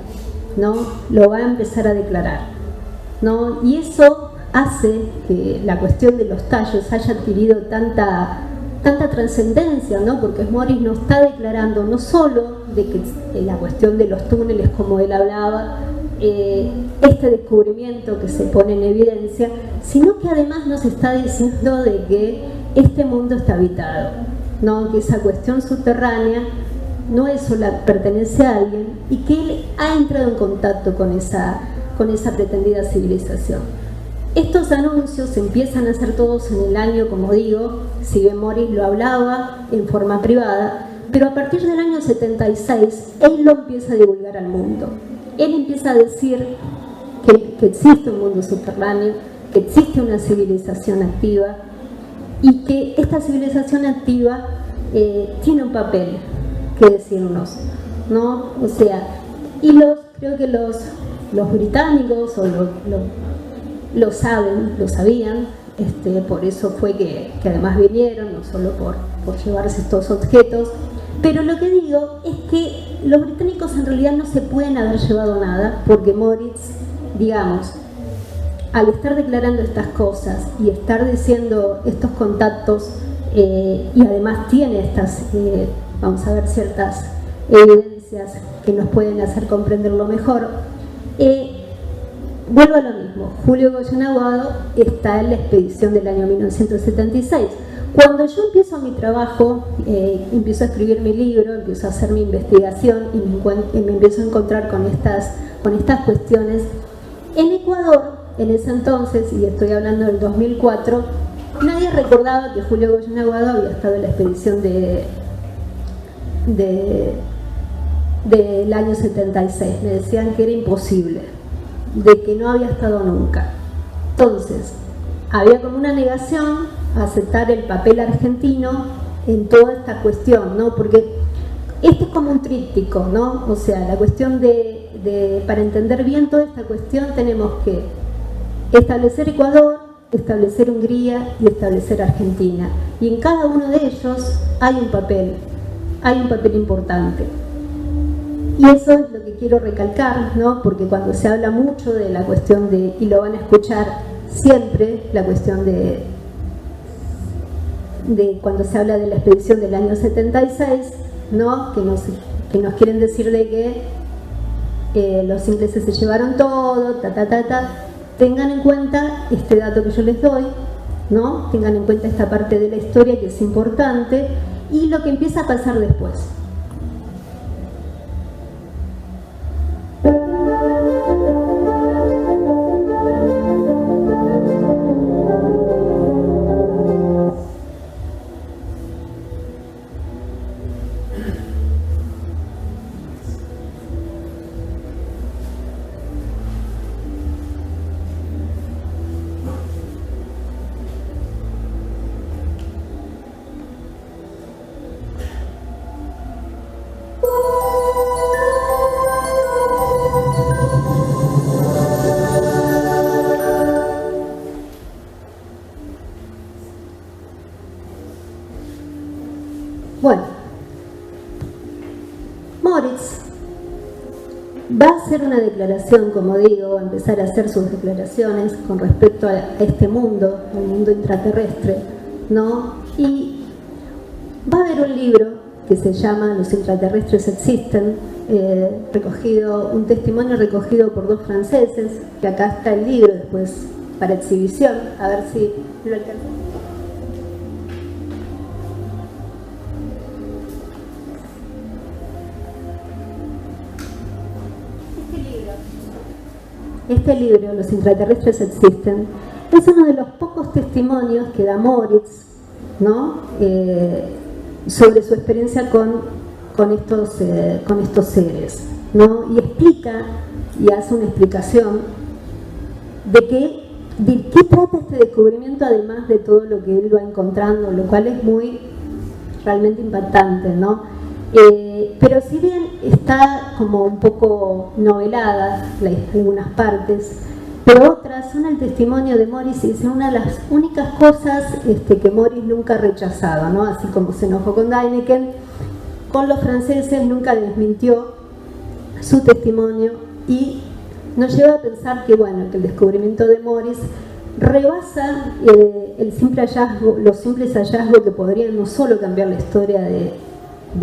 ¿no? Lo va a empezar a declarar, ¿no? Y eso hace que la cuestión de los tallos haya adquirido tanta trascendencia, ¿no? Porque Moritz no está declarando no solo de que la cuestión de los túneles, como él hablaba, este descubrimiento que se pone en evidencia, sino que además nos está diciendo de que este mundo está habitado, ¿no? Que esa cuestión subterránea no es solo pertenece a alguien, y que él ha entrado en contacto con esa pretendida civilización. Estos anuncios se empiezan a hacer todos en el año, como digo, si bien Moritz lo hablaba en forma privada, pero a partir del año 76 él lo empieza a divulgar al mundo. Él empieza a decir que existe un mundo subterráneo, que existe una civilización activa, y que esta civilización activa tiene un papel que decirnos, ¿no? O sea, y creo que los británicos lo sabían, por eso fue que además vinieron, no solo por llevarse estos objetos. Pero lo que digo es que los británicos en realidad no se pueden haber llevado nada, porque Moritz, digamos, al estar declarando estas cosas y estar diciendo estos contactos, y además tiene estas, vamos a ver, ciertas evidencias que nos pueden hacer comprenderlo mejor, vuelvo a lo mismo. Julio Goyen Aguado está en la expedición del año 1976. Cuando yo empiezo mi trabajo, empiezo a escribir mi libro, empiezo a hacer mi investigación y me empiezo a encontrar con estas cuestiones, en Ecuador, en ese entonces, y estoy hablando del 2004, nadie recordaba que Julio Goyen Aguado había estado en la expedición del año 76. Me decían que era imposible, de que no había estado nunca. Entonces, había como una negación a aceptar el papel argentino en toda esta cuestión, ¿no? Porque este es como un tríptico, ¿no? O sea, la cuestión para entender bien toda esta cuestión tenemos que establecer Ecuador, establecer Hungría y establecer Argentina. Y en cada uno de ellos hay un papel importante. Y eso es lo que quiero recalcar, ¿no? Porque cuando se habla mucho de la cuestión y lo van a escuchar siempre, la cuestión de cuando se habla de la expedición del año 76, ¿no? Que nos quieren decir de que los ingleses se llevaron todo, tengan en cuenta este dato que yo les doy, ¿no? Tengan en cuenta esta parte de la historia que es importante, y lo que empieza a pasar después. Moritz va a hacer una declaración, como digo, va a empezar a hacer sus declaraciones con respecto a este mundo, el mundo intraterrestre, ¿no? Y va a haber un libro que se llama Los extraterrestres existen, un testimonio recogido por dos franceses, que acá está el libro después para exhibición, a ver si lo alcanzo. Este libro, Los extraterrestres existen, es uno de los pocos testimonios que da Moritz, ¿no? Sobre su experiencia con estos seres, ¿no? Y explica y hace una explicación de qué trata este descubrimiento, además de todo lo que él va encontrando, lo cual es realmente impactante, ¿no? Pero si bien está como un poco novelada algunas partes, pero otras son el testimonio de Moritz, y es una de las únicas cosas que Moritz nunca ha rechazado, ¿no? Así como se enojó con Däniken, con los franceses nunca desmintió su testimonio, y nos lleva a pensar que, bueno, que el descubrimiento de Moritz rebasa los simples hallazgos que podrían no solo cambiar la historia de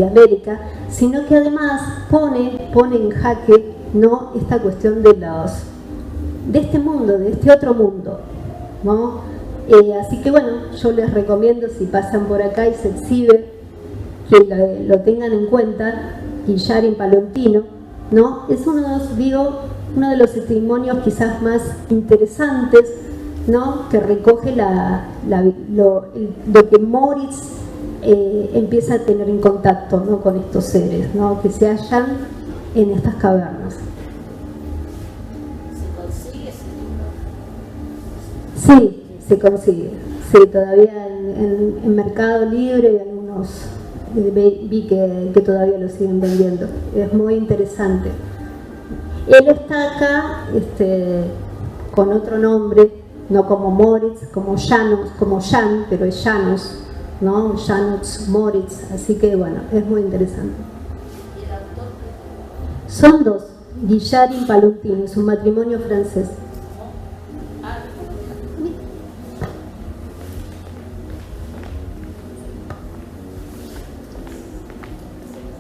América, sino que además pone en jaque, ¿no?, esta cuestión de este mundo, de este otro mundo, ¿no? Así que bueno, yo les recomiendo, si pasan por acá y se exhibe, que lo tengan en cuenta. Guillarin Pallottino, ¿no? Es uno de los testimonios quizás más interesantes, ¿no?, que recoge lo que Moritz empieza a tener en contacto, ¿no?, con estos seres, ¿no?, que se hallan en estas cavernas. ¿Se consigue ese libro? libro? Sí, se consigue. Sí, todavía en Mercado Libre y algunos vi que todavía lo siguen vendiendo. Es muy interesante. Él está acá con otro nombre, no como Moritz, como Jan, pero es Janus, ¿no? Janus Moritz, así que bueno, es muy interesante. ¿Y el autor? Son dos, Guillarin Pallottino, es un matrimonio francés.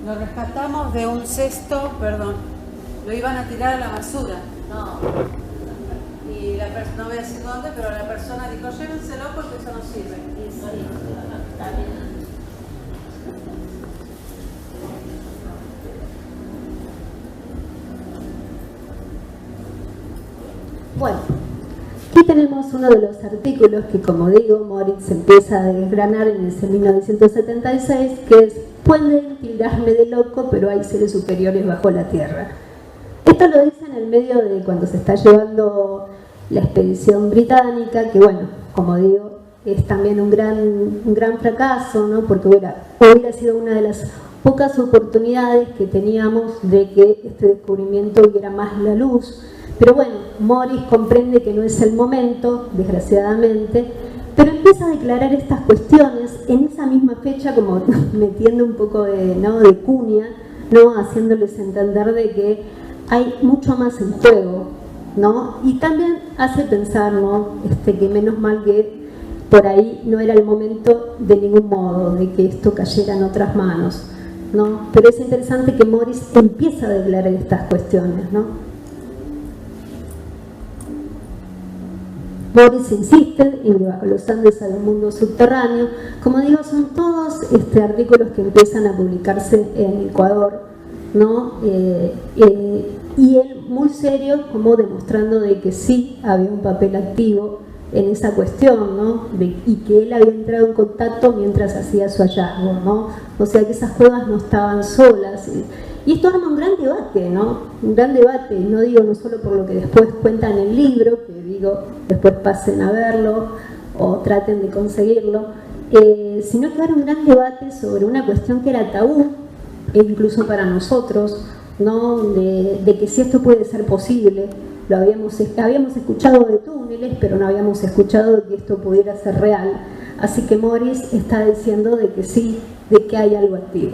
Lo rescatamos de un cesto, perdón, lo iban a tirar a la basura. No. Y no voy a decir dónde, pero la persona dijo, llévenselo porque eso no sirve. Eso está bien. Bueno, aquí tenemos uno de los artículos que, como digo, Moritz empieza a desgranar en ese 1976, que es: pueden tildarme de loco, pero hay seres superiores bajo la tierra. Esto lo dice en el medio de cuando se está llevando la expedición británica, que bueno, como digo, es también un gran fracaso, ¿no?, porque hubiera sido una de las pocas oportunidades que teníamos de que este descubrimiento viera más la luz. Pero bueno, Moritz comprende que no es el momento, desgraciadamente, pero empieza a declarar estas cuestiones en esa misma fecha, como metiendo un poco de cuña, ¿no?, haciéndoles entender de que hay mucho más en juego, ¿no? Y también hace pensar, ¿no?, que menos mal que por ahí no era el momento de ningún modo de que esto cayera en otras manos, ¿no? Pero es interesante que Moritz empieza a declarar estas cuestiones, ¿no? Moritz insiste en que bajo los Andes hay un mundo subterráneo. Como digo, son todos artículos que empiezan a publicarse en Ecuador, ¿no? Y él muy serio, como demostrando de que sí había un papel activo en esa cuestión, ¿no? Y que él había entrado en contacto mientras hacía su hallazgo, ¿no? O sea que esas cuevas no estaban solas. Y esto arma un gran debate, ¿no? Un gran debate, no digo no solo por lo que después cuenta en el libro, que digo, después pasen a verlo o traten de conseguirlo, sino que arma un gran debate sobre una cuestión que era tabú, e incluso para nosotros, ¿no? De que si esto puede ser posible. Habíamos escuchado de túneles, pero no habíamos escuchado de que esto pudiera ser real. Así que Moritz está diciendo de que sí, de que hay algo activo.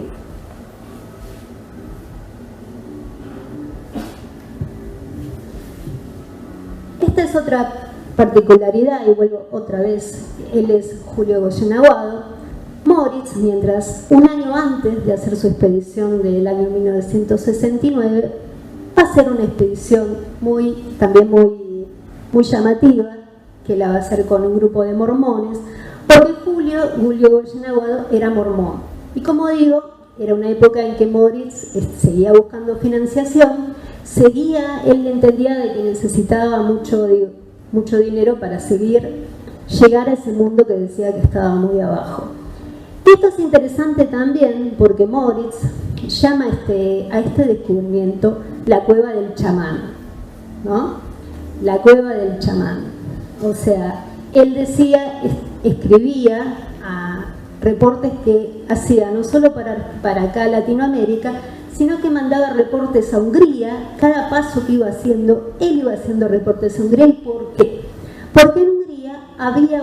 Esta es otra particularidad, y vuelvo otra vez, él es Julio Goyen Aguado. Moritz, mientras un año antes de hacer su expedición del año 1969, va a hacer una expedición también muy llamativa, que la va a hacer con un grupo de mormones, porque Julio Goyen Aguado era mormón. Y como digo, era una época en que Moritz seguía buscando financiación, él entendía de que necesitaba mucho dinero para llegar a ese mundo que decía que estaba muy abajo. Esto es interesante también porque Moritz llama a este descubrimiento la cueva del chamán, ¿no? La cueva del chamán. O sea, él escribía a reportes que hacía no solo para acá Latinoamérica, sino que mandaba reportes a Hungría. Cada paso que iba haciendo, él iba haciendo reportes a Hungría. ¿Y por qué? Porque en Hungría había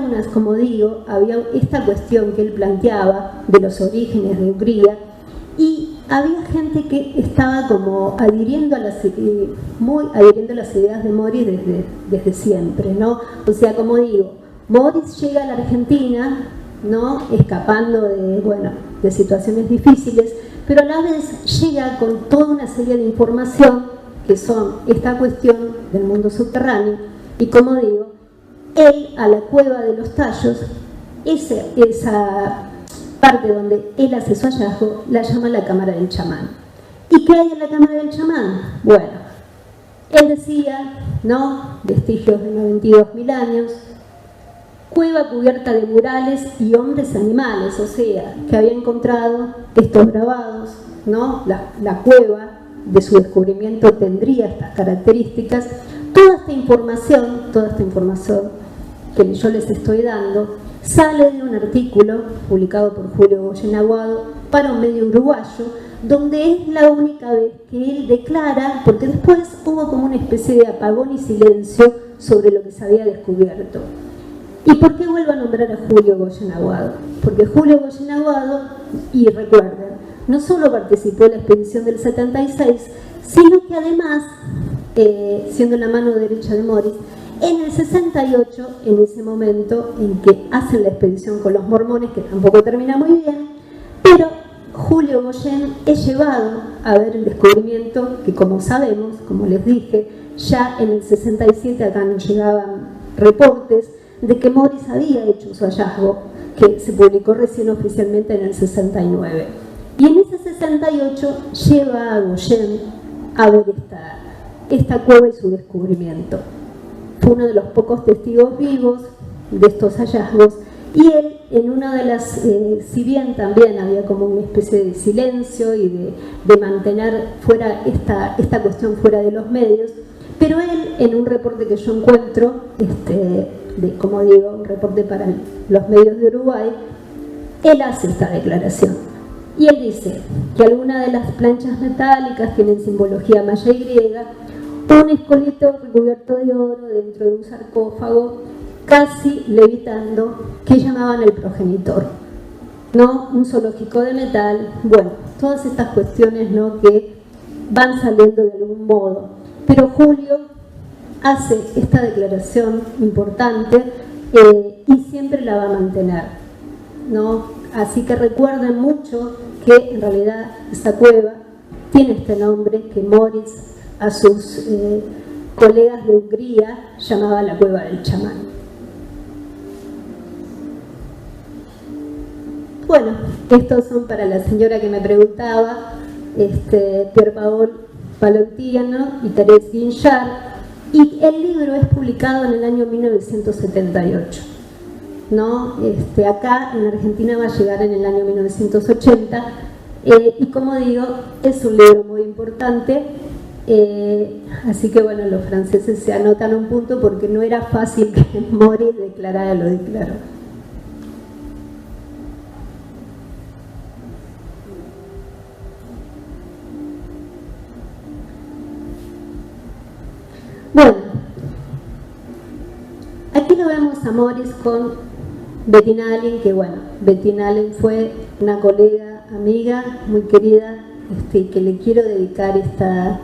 había esta cuestión que él planteaba de los orígenes de Hungría, y había gente que estaba como adhiriendo a las ideas de Moritz desde siempre, ¿no? O sea, como digo, Moritz llega a la Argentina, ¿no? Escapando de situaciones difíciles, pero a la vez llega con toda una serie de información que son esta cuestión del mundo subterráneo. Y como digo, él a la cueva de los tallos, esa parte donde él hace su hallazgo, la llama la cámara del chamán. ¿Y qué hay en la cámara del chamán? Bueno, él decía, ¿no? Vestigios de 92.000 años, cueva cubierta de murales y hombres animales, o sea, que había encontrado estos grabados, ¿no? La cueva de su descubrimiento tendría estas características. Toda esta información que yo les estoy dando sale de un artículo publicado por Julio Goyen Aguado para un medio uruguayo, donde es la única vez que él declara, porque después hubo como una especie de apagón y silencio sobre lo que se había descubierto. ¿Y por qué vuelvo a nombrar a Julio Goyen Aguado? Porque Julio Goyen Aguado, y recuerden, no solo participó en la expedición del 76, sino que además, siendo la mano derecha de Moritz, en el 68, en ese momento en que hacen la expedición con los mormones, que tampoco termina muy bien, pero Julio Goyen es llevado a ver el descubrimiento que, como sabemos, como les dije, ya en el 67 acá nos llegaban reportes de que Moritz había hecho su hallazgo, que se publicó recién oficialmente en el 69. Y en ese 68 lleva a Goyen a ver esta cueva y su descubrimiento. Fue uno de los pocos testigos vivos de estos hallazgos, y él, en una de las, si bien también había como una especie de silencio y de mantener fuera esta cuestión fuera de los medios, pero él, en un reporte que yo encuentro, como digo, un reporte para los medios de Uruguay, él hace esta declaración. Y él dice que algunas de las planchas metálicas tienen simbología maya y griega, un esqueleto recubierto de oro dentro de un sarcófago, casi levitando, que llamaban el progenitor, ¿no? Un zoológico de metal. Bueno, todas estas cuestiones, ¿no?, que van saliendo de algún modo. Pero Julio hace esta declaración importante y siempre la va a mantener, ¿no? Así que recuerden mucho que en realidad esa cueva tiene este nombre que Moritz a sus colegas de Hungría llamaba la cueva del chamán. Bueno, estos son para la señora que me preguntaba, Pierre Paul Palottiano y Thérèse Guinchard, y el libro es publicado en el año 1978. ¿No? Acá en Argentina va a llegar en el año 1980, y como digo, es un libro muy importante, así que bueno, los franceses se anotan un punto porque no era fácil que Moritz declarara lo declaró. Bueno, aquí lo vemos a Moritz con Bettina Allen, que bueno, Bettina Allen fue una colega, amiga, muy querida, que le quiero dedicar esta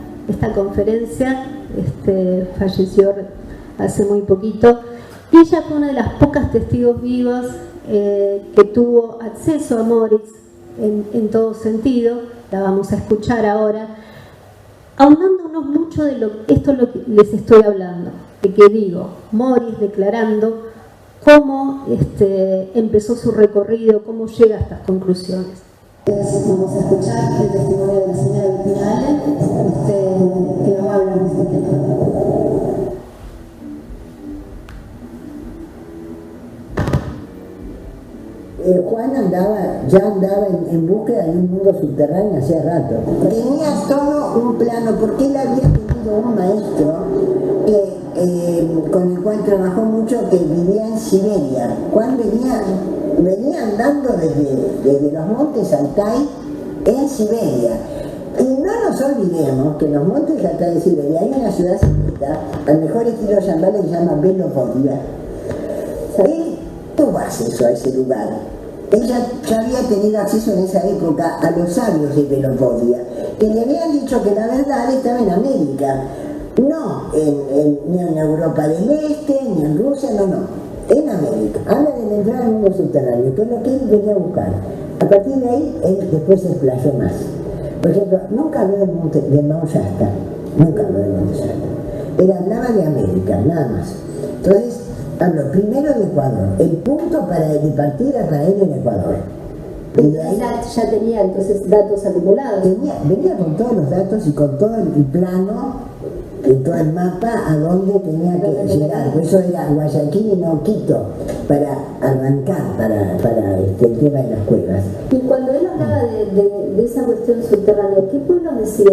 conferencia. Falleció hace muy poquito, y ella fue una de las pocas testigos vivos que tuvo acceso a Moritz en todo sentido. La vamos a escuchar ahora, ahondándonos mucho de esto es lo que les estoy hablando, de que digo, Moritz declarando cómo empezó su recorrido, cómo llega a estas conclusiones. Vamos a escuchar el testimonio de la señora Bettina Allen, que nos habla de este tema. Juan ya andaba en búsqueda de un mundo subterráneo hacía rato. Tenía todo un plano, porque él había tenido un maestro con el cual trabajó mucho, que vivía en Siberia. Juan venía andando desde los montes Altai en Siberia. Y no nos olvidemos que en los montes Altai de Siberia hay una ciudad secreta, al mejor estilo Shambhala, que se llama Belovodía. Él tuvo acceso a ese lugar. Ella ya había tenido acceso en esa época a los sabios de Belovodía, que le habían dicho que la verdad estaba en América, no ni en Europa del Este, ni en Rusia, no, en América. Habla de la entrada al mundo subterráneo, que es lo que él venía a buscar. A partir de ahí, él después se explayó más. Por ejemplo, nunca habló del Mount Shasta, nunca habló del Monte Shasta. Él hablaba de América, nada más. Entonces, habló primero de Ecuador. El punto de partida para él en Ecuador. Y de ahí, Ya tenía entonces datos acumulados. Venía con todos los datos y con todo el plano, todo el mapa a dónde tenía que llegar. Por eso era Guayaquil y no Quito, para arrancar para el tema de las cuevas. Y cuando él hablaba de esa cuestión subterránea, ¿qué pueblo decía?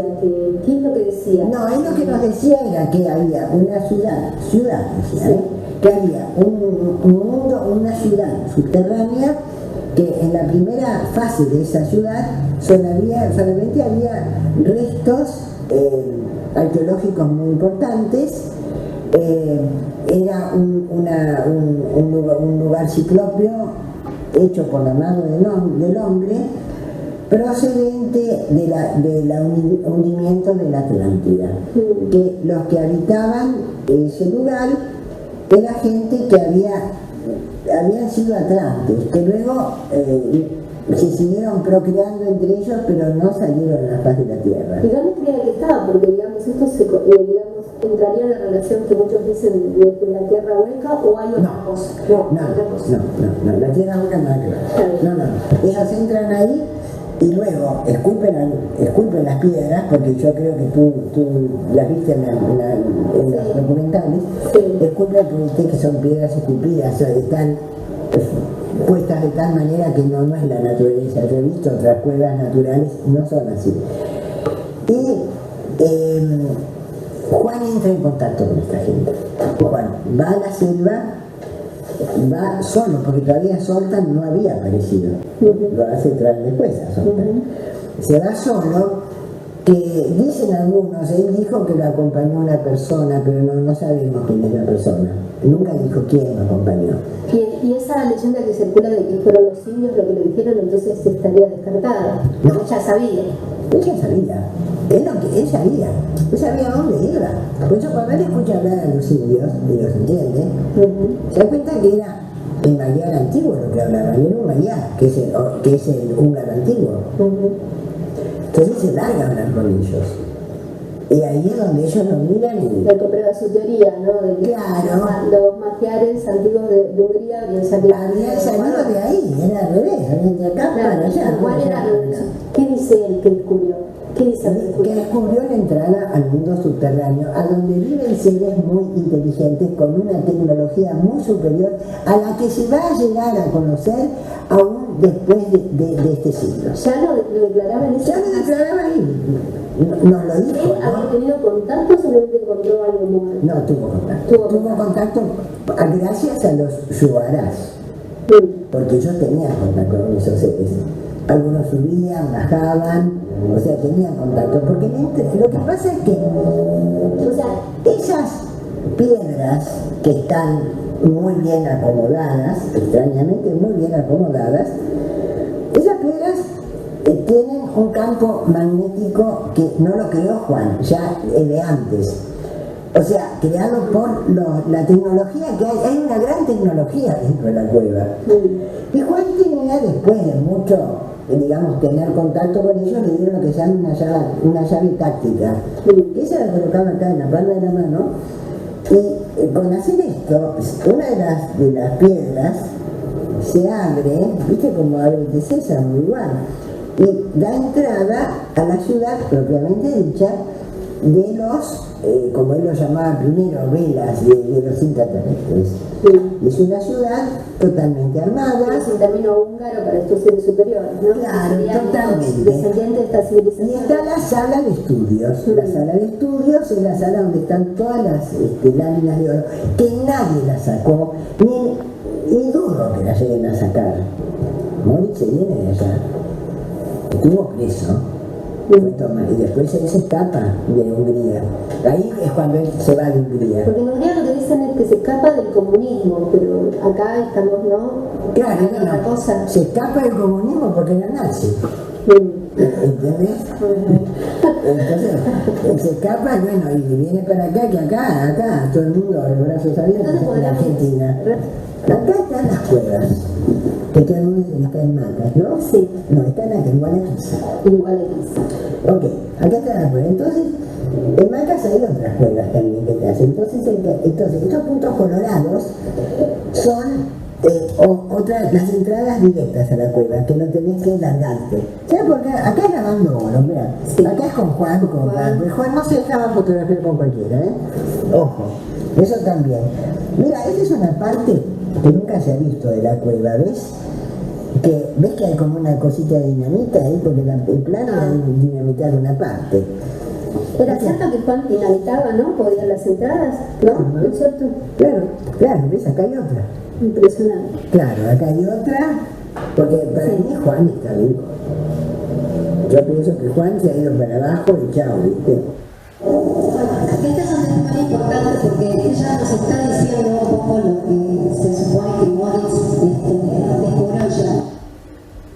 ¿Qué es lo que decía? No, él lo que nos decía era que había una ciudad decía, que había un mundo, una ciudad subterránea, que en la primera fase de esa ciudad solamente había restos arqueológicos muy importantes. Era un lugar ciclópeo hecho por la mano del hombre, procedente del hundimiento de la Atlántida. Que los que habitaban ese lugar era gente que habían sido atlantes, que luego se siguieron procreando entre ellos, pero no salieron a la faz de la Tierra. ¿Y dónde creía que estaba? Porque digamos, esto entraría en la relación que muchos dicen de la Tierra hueca, o hay otra cosa. No, la Tierra hueca no hay que ver. No. Ellos entran ahí y luego esculpen las piedras, porque yo creo que tú las viste en los documentales. Esculpen porque que son piedras esculpidas, o sea, están puestas de tal manera que no es la naturaleza. Yo he visto otras cuevas naturales, no son así. Y Juan entra en contacto con esta gente. Juan va a la selva, va solo, porque todavía Zoltán no había aparecido. Lo hace entrar después a Zoltán. Se va solo, que dicen algunos, él dijo que lo acompañó una persona, pero no sabemos quién es la persona. Nunca dijo quién lo acompañó. Y esa leyenda que circula de que fueron los indios lo que le dijeron, entonces estaría descartada. No. Ella sabía. Ella sabía. Él sabía dónde iba. Por eso cuando él escucha hablar a los indios, y los entiende, se da cuenta que era el magiar antiguo lo que hablaban. Era un magiar, que es el húngaro antiguo. Entonces se larga a hablar con ellos. Y ahí es donde ellos lo miran y... La comprueba su teoría, ¿no? De que claro. Los magiares antiguos de Hungría habían salido de ahí, era al revés, habían de acá para allá. ¿Cuál era? ¿Qué dice él que descubrió? ¿Qué dice él? Que descubrió la entrada al mundo subterráneo, a donde viven seres muy inteligentes con una tecnología muy superior a la que se va a llegar a conocer aún después de este siglo. ¿Ya lo declaraba en ese? Ya lo declaraba ahí. Nos lo dijo. ¿Él había tenido contacto o solamente encontró algo nuevo? No, tuvo contacto. Tuvo contacto gracias a los yuarás. Porque ellos tenían contacto con esos seres. Algunos subían, bajaban, o sea, tenían contacto. Porque lo que pasa es que, o sea, esas piedras que están muy bien acomodadas, extrañamente muy bien acomodadas, esas piedras tienen un campo magnético que no lo creó Juan, ya de antes. O sea, creado por la tecnología que hay una gran tecnología dentro de la cueva. Y Juan tenía, después de mucho, digamos, tener contacto con ellos, le dieron lo que se llama una llave táctica. Que esa la colocaba acá en la palma de la mano. Y con hacer esto, una de las piedras se abre, viste como abre de sésamo igual, y da entrada a la ciudad propiamente dicha de los, como él lo llamaba primero, velas de los intraterrestres. Y es una ciudad totalmente armada. Es un término húngaro para estudios superiores, ¿no? Claro, Serían totalmente. descendientes de esta civilización. Y está la sala de estudios. La sala de estudios es la sala donde están todas las láminas de oro, que nadie las sacó, y dudo que las lleguen a sacar. Moritz se viene de allá, estuvo preso, y después él se escapa de Hungría. Ahí es cuando él se va de Hungría. Porque en Hungría lo que dicen es que se escapa del comunismo, pero acá estamos, ¿no? Claro, otra cosa. Se escapa del comunismo porque era nazi. ¿Entendés? Entonces se escapa, bueno, y viene para acá, que acá, todo el mundo, los brazos abiertos, en la Argentina. Acá están las cuevas, que todo el mundo dice que está en Macas, ¿no? Sí. No, están acá, igual aquí. Igual aquí. Ok, acá está la cueva. Entonces, en Macas hay otras cuevas también que te hacen. Entonces estos puntos colorados son las entradas directas a la cueva, que no tenés que largarte. ¿Sabes por qué? Acá es grabando oro, mira. Sí. Acá es con Juan, Juan no se dejaba fotografiar con cualquiera, ¿eh? Ojo, eso también. Mira, esta es una parte que nunca se ha visto de la cueva, ¿ves? ¿Ves que hay como una cosita de dinamita ahí? Porque el plano era dinamitar una parte. Era cierto que Juan dinamitaba, ¿no? Podía las entradas, ¿no? ¿No es cierto? Claro, ¿ves? Acá hay otra. Impresionante. Claro, acá hay otra, porque para mí Juan está vivo. Yo pienso que Juan se ha ido para abajo y chao, ¿viste? Este es un testimonio importante porque ella nos está diciendo un poco lo que se supone que Moritz descubrió ya.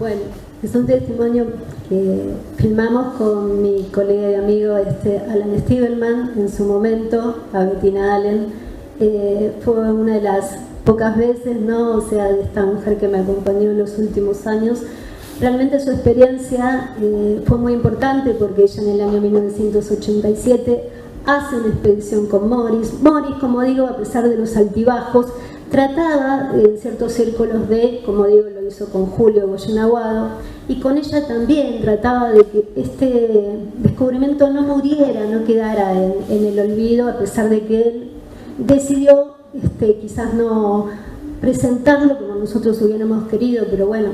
Bueno, es un testimonio que filmamos con mi colega y amigo Alan Stiebelman en su momento, a Bettina Allen. Fue una de las pocas veces, ¿no? O sea, de esta mujer que me acompañó en los últimos años. Realmente su experiencia fue muy importante porque ella en el año 1987 hace una expedición con Moritz. Moritz, como digo, a pesar de los altibajos, trataba en ciertos círculos de, como digo, lo hizo con Julio Goyen Aguado, y con ella también trataba de que este descubrimiento no muriera, no quedara en el olvido, a pesar de que él decidió quizás no presentarlo como nosotros hubiéramos querido, pero bueno,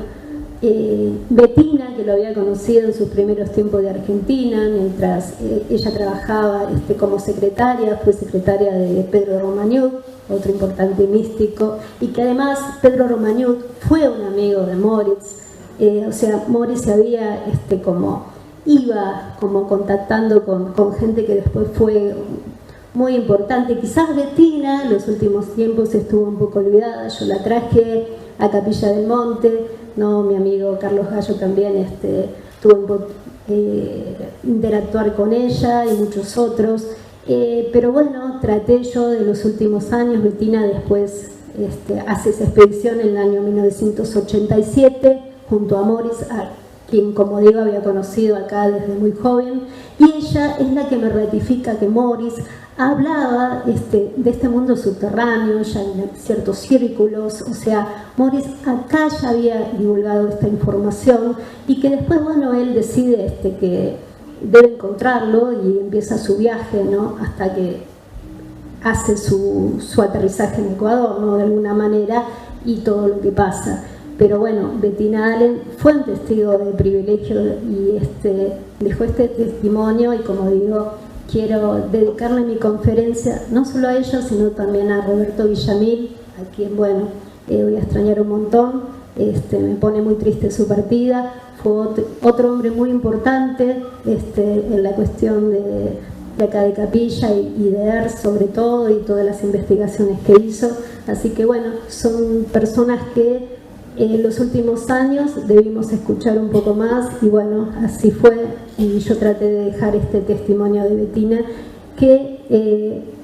Bettina, que lo había conocido en sus primeros tiempos de Argentina, mientras ella trabajaba como secretaria, fue secretaria de Pedro Romagnuc, otro importante místico, y que además Pedro Romagnuc fue un amigo de Moritz. O sea, Moritz se había iba contactando con gente que después fue muy importante. Quizás Bettina en los últimos tiempos estuvo un poco olvidada. Yo la traje a Capilla del Monte, ¿no? Mi amigo Carlos Gallo también tuvo interactuar con ella y muchos otros. Pero bueno, traté yo de los últimos años. Bettina después hace esa expedición en el año 1987 junto a Moritz, a quien, como digo, había conocido acá desde muy joven, y ella es la que me ratifica que Moritz hablaba de este mundo subterráneo, ya en ciertos círculos. O sea, Moritz acá ya había divulgado esta información, y que después, bueno, él decide que debe encontrarlo y empieza su viaje, ¿no? Hasta que hace su aterrizaje en Ecuador, ¿no? De alguna manera, y todo lo que pasa. Pero bueno, Bettina Allen fue un testigo de privilegio y dejó este testimonio, y como digo, quiero dedicarle mi conferencia no solo a ella, sino también a Roberto Villamil, a quien, bueno, voy a extrañar un montón. Me pone muy triste su partida. Fue otro hombre muy importante en la cuestión de acá de Capilla y de ERS sobre todo, y todas las investigaciones que hizo. Así que bueno, son personas que en los últimos años debimos escuchar un poco más, y bueno, así fue, y yo traté de dejar este testimonio de Bettina, que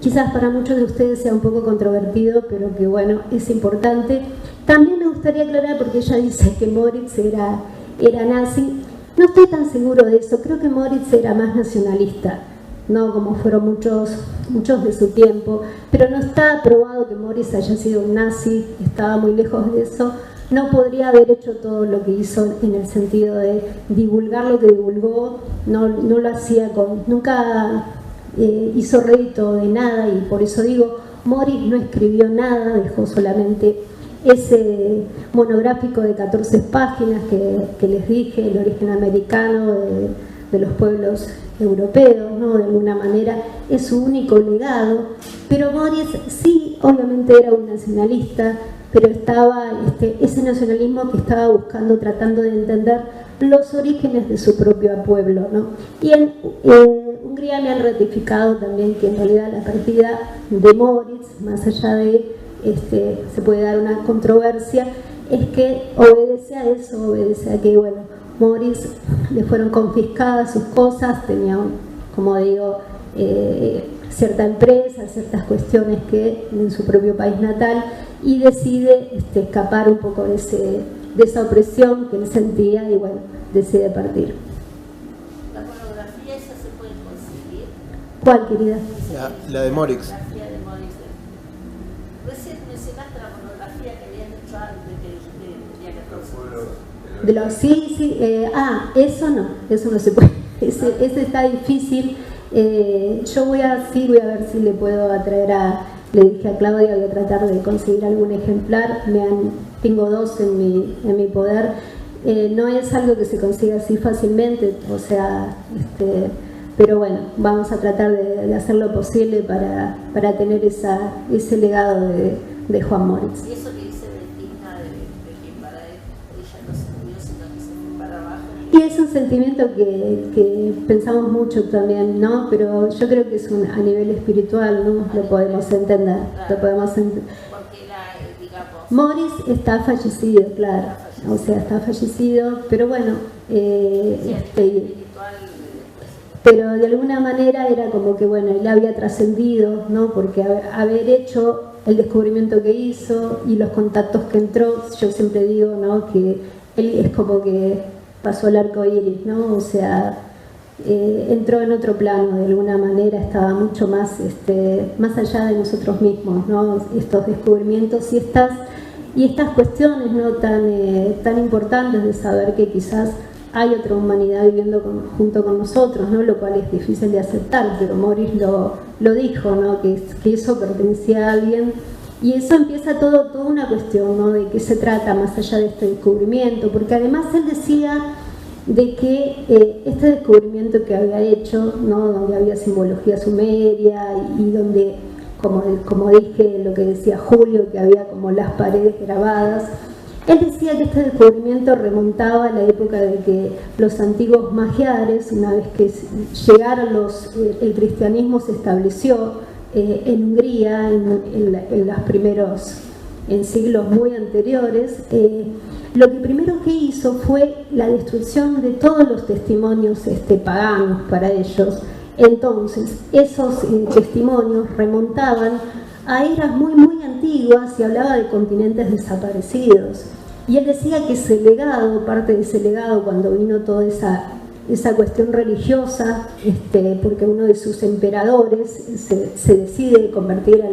quizás para muchos de ustedes sea un poco controvertido, pero que bueno, es importante. También me gustaría aclarar, porque ella dice que Moritz era nazi. No estoy tan seguro de eso, creo que Moritz era más nacionalista, no como fueron muchos de su tiempo, pero no está probado que Moritz haya sido un nazi, estaba muy lejos de eso. No podría haber hecho todo lo que hizo en el sentido de divulgar lo que divulgó, no lo hacía nunca hizo rédito de nada, y por eso digo, Moritz no escribió nada, dejó solamente ese monográfico de 14 páginas que les dije, el origen americano de los pueblos europeos, ¿no? De alguna manera es su único legado, pero Moritz sí, obviamente era un nacionalista, pero estaba ese nacionalismo que estaba buscando, tratando de entender los orígenes de su propio pueblo, ¿no? Y en Hungría me han ratificado también que en realidad la partida de Moritz, más allá de se puede dar una controversia, es que obedece a eso, obedece a que, bueno, Moritz le fueron confiscadas sus cosas, tenía, como digo, cierta empresa, ciertas cuestiones que en su propio país natal, y decide escapar un poco de esa opresión que él sentía, y bueno, decide partir. ¿La monografía esa se puede conseguir? ¿Cuál, querida? La de Moritz. Recién mencionaste la monografía que habían hecho antes del día 14. De los, sí, eso no se puede, ese está difícil. Yo voy a ver si le puedo atraer le dije a Claudia, voy a tratar de conseguir algún ejemplar, tengo 2 en mi poder. No es algo que se consiga así fácilmente, o sea, pero bueno, vamos a tratar de hacer lo posible para tener ese legado de Juan Moritz. Y eso que dice Bettina, de que para ella no se murió, sino que se fue para abajo. Y es un sentimiento que pensamos mucho también, ¿no? Pero yo creo que es a nivel espiritual, ¿no? Lo podemos entender, Claro. lo podemos entender. Porque digamos... Moritz está fallecido, claro, o sea, está fallecido, pero bueno, espiritual, pero de alguna manera era como que, bueno, él había trascendido, ¿no? Porque haber hecho el descubrimiento que hizo y los contactos que entró, yo siempre digo, ¿no? Que él es como que pasó el arco iris, ¿no? O sea, entró en otro plano, de alguna manera estaba mucho más, más allá de nosotros mismos, ¿no? Estos descubrimientos y estas cuestiones, ¿no? tan importantes de saber que quizás hay otra humanidad viviendo junto con nosotros, ¿no? Lo cual es difícil de aceptar, pero Moritz lo dijo, ¿no? Que eso pertenecía a alguien, y eso empieza toda una cuestión, ¿no? De qué se trata más allá de este descubrimiento, porque además él decía de que este descubrimiento que había hecho, ¿no? Donde había simbología sumeria y donde, como dije, lo que decía Julio, que había como las paredes grabadas. Él decía que este descubrimiento remontaba a la época de que los antiguos magiares, una vez que llegaron el cristianismo se estableció en Hungría, en los primeros, en siglos muy anteriores, lo que primero que hizo fue la destrucción de todos los testimonios paganos para ellos. Entonces, esos testimonios remontaban a eras muy, muy antiguas y hablaba de continentes desaparecidos. Y él decía que ese legado, parte de ese legado, cuando vino toda esa cuestión religiosa, porque uno de sus emperadores se decide convertir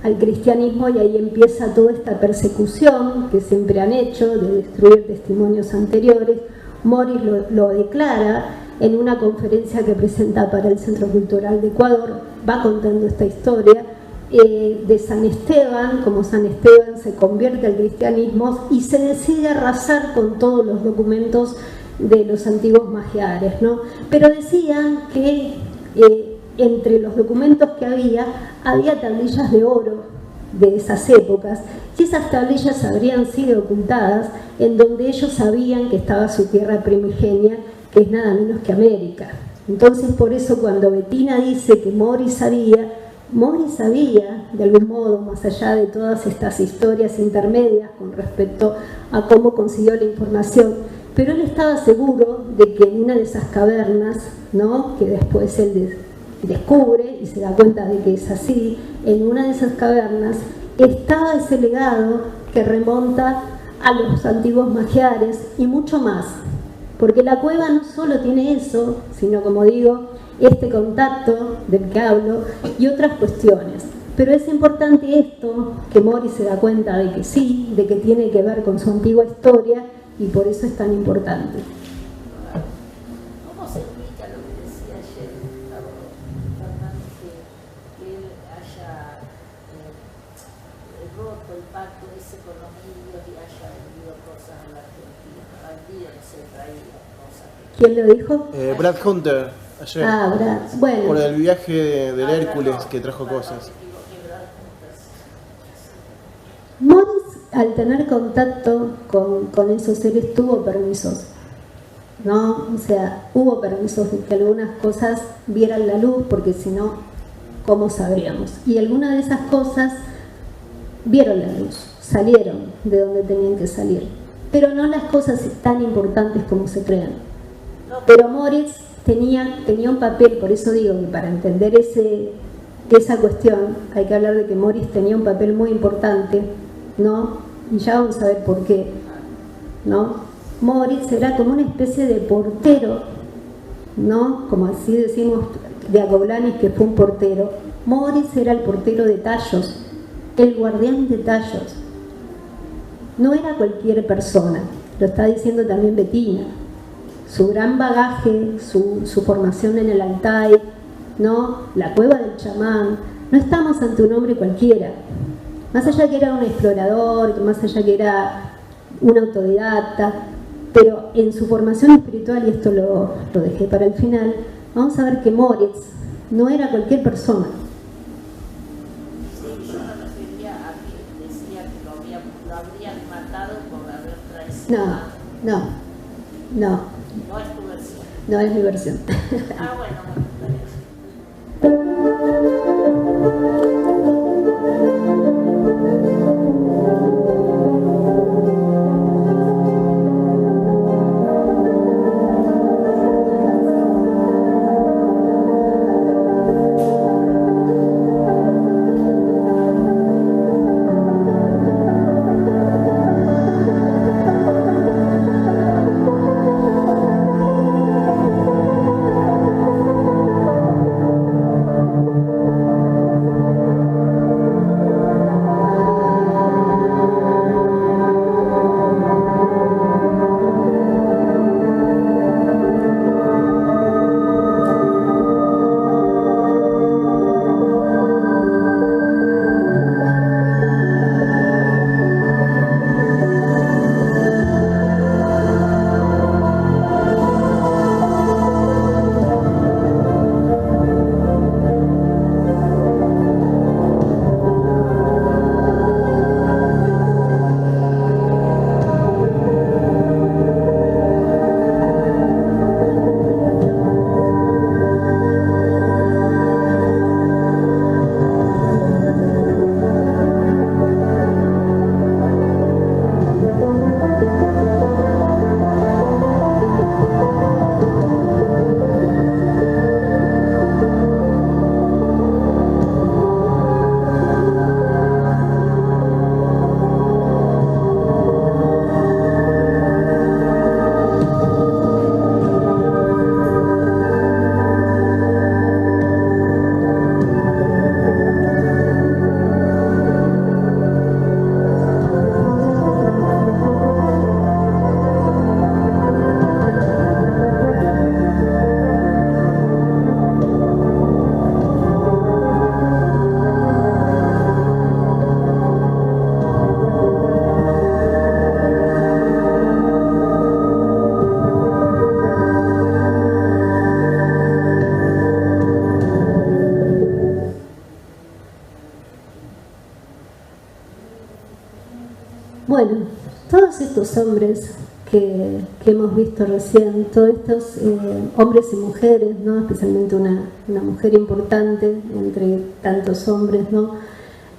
al cristianismo, y ahí empieza toda esta persecución que siempre han hecho de destruir testimonios anteriores. Moritz lo declara en una conferencia que presenta para el Centro Cultural de Ecuador, va contando esta historia de San Esteban, como San Esteban se convierte al cristianismo y se decide arrasar con todos los documentos de los antiguos magiares, ¿no? Pero decían que entre los documentos que había tablillas de oro de esas épocas, y esas tablillas habrían sido ocultadas en donde ellos sabían que estaba su tierra primigenia, que es nada menos que América. Entonces, por eso cuando Bettina dice que Moritz sabía, de algún modo, más allá de todas estas historias intermedias con respecto a cómo consiguió la información, pero él estaba seguro de que en una de esas cavernas, ¿no? Que después él descubre y se da cuenta de que es así, en una de esas cavernas estaba ese legado que remonta a los antiguos magiares y mucho más, porque la cueva no solo tiene eso, sino, como digo, este contacto del que hablo y otras cuestiones. Pero es importante esto, que Mori se da cuenta de que sí, de que tiene que ver con su antigua historia y por eso es tan importante. ¿Cómo se explica lo que decía ayer Fernando, que él haya roto el pacto ese con los indios y haya vendido cosas a la Argentina? Vendido, no sé, traído cosas. ¿Quién lo dijo? Brad Hunter, ayer. Ah, Brad. Bueno. Por el viaje del Hércules que trajo cosas. Morris, al tener contacto con esos seres, tuvo permisos, ¿no? O sea, hubo permisos de que algunas cosas vieran la luz, porque si no, ¿cómo sabríamos? Y algunas de esas cosas vieron la luz, salieron de donde tenían que salir, pero no las cosas tan importantes como se creen. Pero Morris tenía un papel, por eso digo que para entender esa cuestión hay que hablar de que Morris tenía un papel muy importante, ¿no? Y ya vamos a ver por qué, ¿no? Morris era como una especie de portero, ¿no? Como así decimos de Acoblanis, que fue un portero. Morris era el portero de Tallos, el guardián de Tallos. No era cualquier persona, lo está diciendo también Bettina. Su gran bagaje, su formación en el Altai, ¿no? La cueva del chamán. No estamos ante un hombre cualquiera. Más allá que era un explorador, más allá que era un autodidacta, pero en su formación espiritual, y esto lo dejé para el final, vamos a ver que Moritz no era cualquier persona. Sí, yo me refería a que decía que lo habrían matado por haber traicionado. No. No es tu versión. No es mi versión. Ah, bueno, está bien. Bueno, todos estos hombres que hemos visto recién, todos estos hombres y mujeres, ¿no? Especialmente una mujer importante entre tantos hombres, ¿no?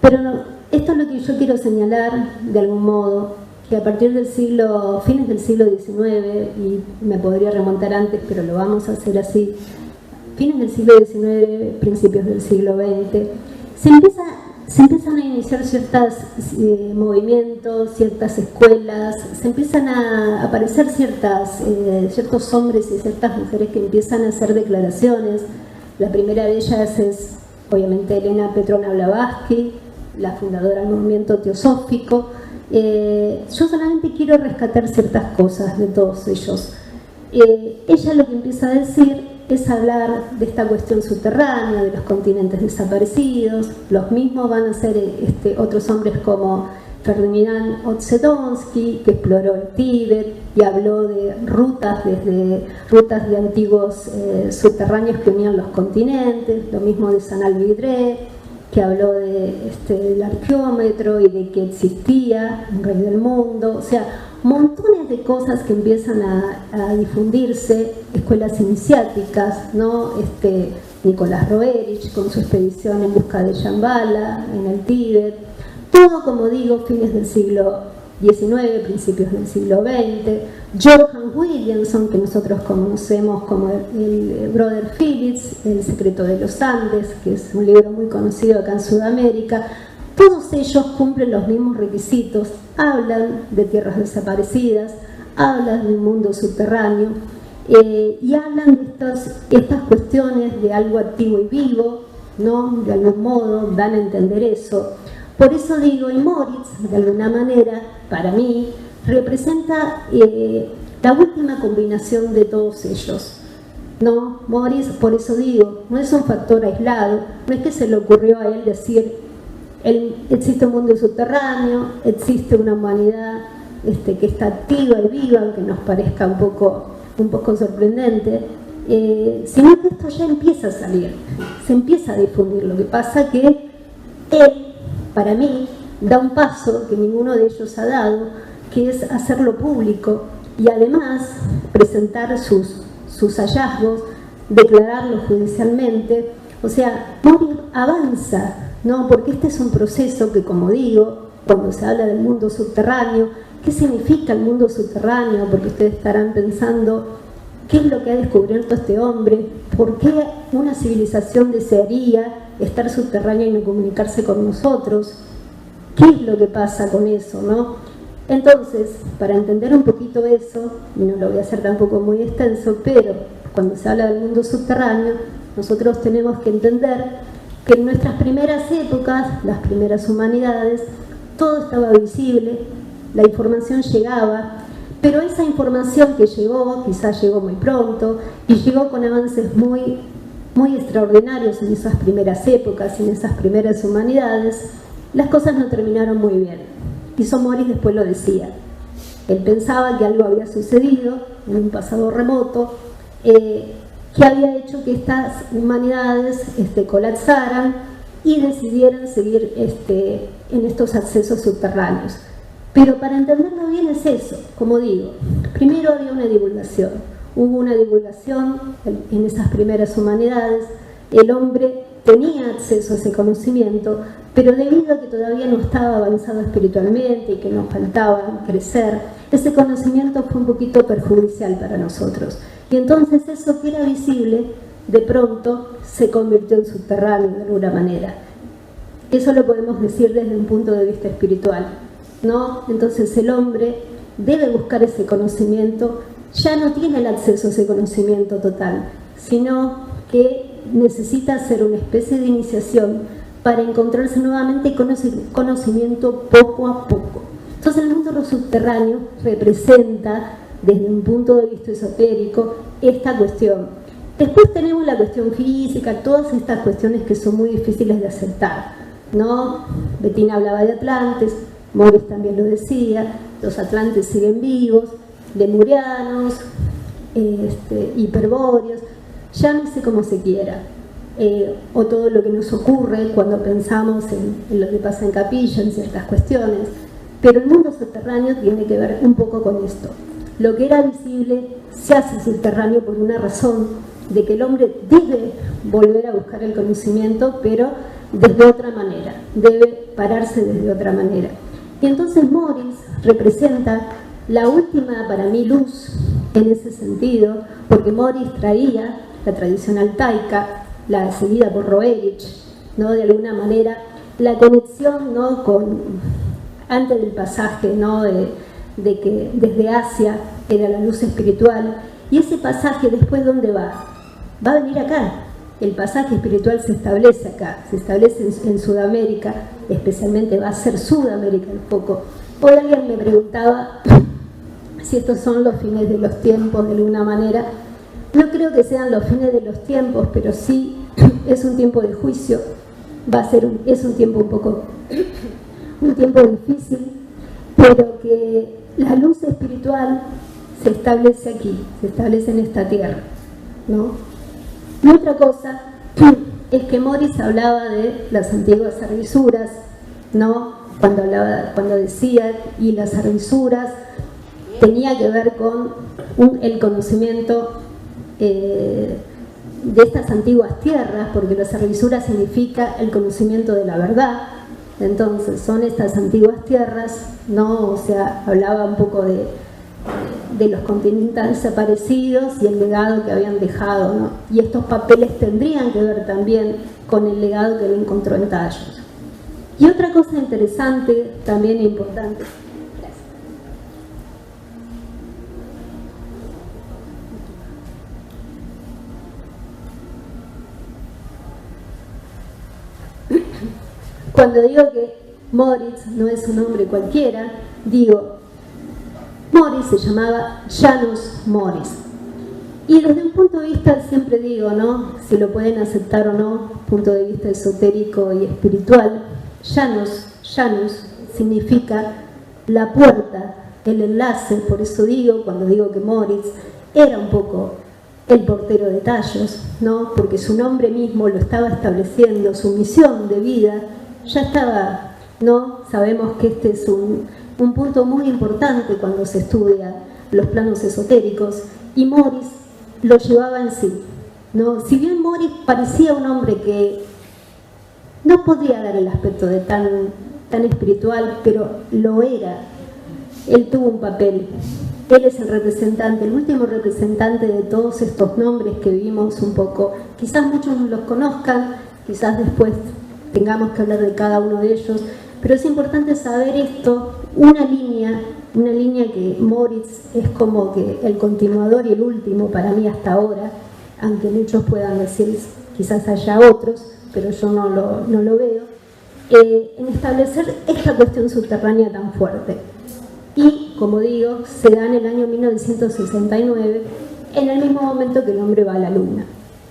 Pero no, esto es lo que yo quiero señalar de algún modo, que a partir del fines del siglo XIX, y me podría remontar antes, pero lo vamos a hacer así, fines del siglo XIX, principios del siglo XX, se empiezan a iniciar ciertos movimientos, ciertas escuelas, se empiezan a aparecer ciertos hombres y ciertas mujeres que empiezan a hacer declaraciones. La primera de ellas es, obviamente, Elena Petrovna Blavatsky, la fundadora del movimiento teosófico. Yo solamente quiero rescatar ciertas cosas de todos ellos. Ella lo que empieza a decir es hablar de esta cuestión subterránea, de los continentes desaparecidos. Los mismos van a ser otros hombres como Ferdinand Otsedonsky, que exploró el Tíbet y habló de rutas de antiguos subterráneos que unían los continentes. Lo mismo de Sanal Vidré, que habló del arqueómetro y de que existía un rey del mundo. O sea, montones de cosas que empiezan a difundirse, escuelas iniciáticas, ¿no? Nicolás Roerich con su expedición en busca de Shambhala en el Tíbet, todo, como digo, fines del siglo XIX, principios del siglo XX. Johan Williamson, que nosotros conocemos como el Brother Phillips, El secreto de los Andes, que es un libro muy conocido acá en Sudamérica. Todos ellos cumplen los mismos requisitos, hablan de tierras desaparecidas, hablan del mundo subterráneo y hablan de estas cuestiones de algo activo y vivo, ¿no? De algún modo dan a entender eso. Por eso digo, y Moritz, de alguna manera, para mí, representa la última combinación de todos ellos. ¿No? Moritz, por eso digo, no es un factor aislado, no es que se le ocurrió a él decir, existe un mundo subterráneo, existe una humanidad que está activa y viva, aunque nos parezca un poco sorprendente, sino que esto ya empieza a salir, se empieza a difundir. Lo que pasa que él, para mí, da un paso que ninguno de ellos ha dado, que es hacerlo público y además presentar sus hallazgos, declararlos judicialmente. O sea, Moritz avanza, ¿no? Porque este es un proceso que, como digo, cuando se habla del mundo subterráneo, ¿qué significa el mundo subterráneo? Porque ustedes estarán pensando, ¿qué es lo que ha descubierto este hombre? ¿Por qué una civilización desearía estar subterránea y no comunicarse con nosotros? ¿Qué es lo que pasa con eso, no? Entonces, para entender un poquito eso, y no lo voy a hacer tampoco muy extenso, pero cuando se habla del mundo subterráneo, nosotros tenemos que entender que en nuestras primeras épocas, las primeras humanidades, todo estaba visible, la información llegaba, pero esa información que llegó, quizás llegó muy pronto, y llegó con avances muy extraordinarios en esas primeras épocas, en esas primeras humanidades, las cosas no terminaron muy bien. Y Moritz después lo decía. Él pensaba que algo había sucedido en un pasado remoto, que había hecho que estas humanidades colapsaran y decidieran seguir en estos accesos subterráneos. Pero para entenderlo bien es eso, como digo, primero había una divulgación, hubo una divulgación en esas primeras humanidades, el hombre tenía acceso a ese conocimiento, pero debido a que todavía no estaba avanzado espiritualmente y que nos faltaba crecer, ese conocimiento fue un poquito perjudicial para nosotros. Y entonces eso que era visible, de pronto se convirtió en subterráneo de alguna manera. Eso lo podemos decir desde un punto de vista espiritual, ¿no? Entonces el hombre debe buscar ese conocimiento, ya no tiene el acceso a ese conocimiento total, sino que necesita hacer una especie de iniciación para encontrarse nuevamente con ese conocimiento poco a poco. Entonces el mundo subterráneo representa, desde un punto de vista esotérico, esta cuestión. Después tenemos la cuestión física, todas estas cuestiones que son muy difíciles de aceptar, ¿no? Bettina hablaba de Atlantes, Moritz también lo decía, los Atlantes siguen vivos, lemurianos, hiperbóreos, llámese como se quiera, o todo lo que nos ocurre cuando pensamos en lo que pasa en Capilla, en ciertas cuestiones, pero el mundo subterráneo tiene que ver un poco con esto. Lo que era visible se hace subterráneo por una razón de que el hombre debe volver a buscar el conocimiento, pero desde otra manera, debe pararse desde otra manera. Y entonces Moritz representa la última, para mí, luz en ese sentido, porque Moritz traía la tradición altaica, la seguida por Roerich, ¿no? De alguna manera, la conexión, ¿no? Antes del pasaje, ¿no? de que desde Asia era la luz espiritual, y ese pasaje después, ¿dónde va? Va a venir acá. El pasaje espiritual se establece acá, se establece en Sudamérica, especialmente va a ser Sudamérica el foco. Hoy alguien me preguntaba si estos son los fines de los tiempos de alguna manera. No creo que sean los fines de los tiempos, pero sí es un tiempo de juicio, es un tiempo un tiempo difícil, pero que la luz espiritual se establece aquí, se establece en esta tierra, ¿no? Y otra cosa es que Morris hablaba de las antiguas servisuras, ¿no? Cuando decía, y las servisuras tenía que ver con el conocimiento de estas antiguas tierras, porque la servisura significa el conocimiento de la verdad. Entonces son estas antiguas tierras, ¿no? O sea, hablaba un poco de los continentes desaparecidos y el legado que habían dejado, ¿no? Y estos papeles tendrían que ver también con el legado que él encontró en tallos. Y otra cosa interesante, también importante, cuando digo que Moritz no es un hombre cualquiera, digo, Morris se llamaba Janusz Morris. Y desde un punto de vista, siempre digo, ¿no? Si lo pueden aceptar o no, punto de vista esotérico y espiritual, Janusz significa la puerta, el enlace. Por eso digo, cuando digo que Morris era un poco el portero de tallos, ¿no? Porque su nombre mismo lo estaba estableciendo, su misión de vida ya estaba, ¿no? Sabemos que este es un punto muy importante cuando se estudia los planos esotéricos, y Morris lo llevaba en sí, ¿no? Si bien Morris parecía un hombre que no podía dar el aspecto de tan espiritual, pero lo era, él tuvo un papel. Él es el representante, el último representante de todos estos nombres que vimos un poco. Quizás muchos no los conozcan, quizás después tengamos que hablar de cada uno de ellos, pero es importante saber esto, una línea que Moritz es como que el continuador y el último para mí hasta ahora, aunque muchos puedan decir quizás haya otros, pero yo no lo veo, en establecer esta cuestión subterránea tan fuerte. Y, como digo, se da en el año 1969, en el mismo momento que el hombre va a la luna.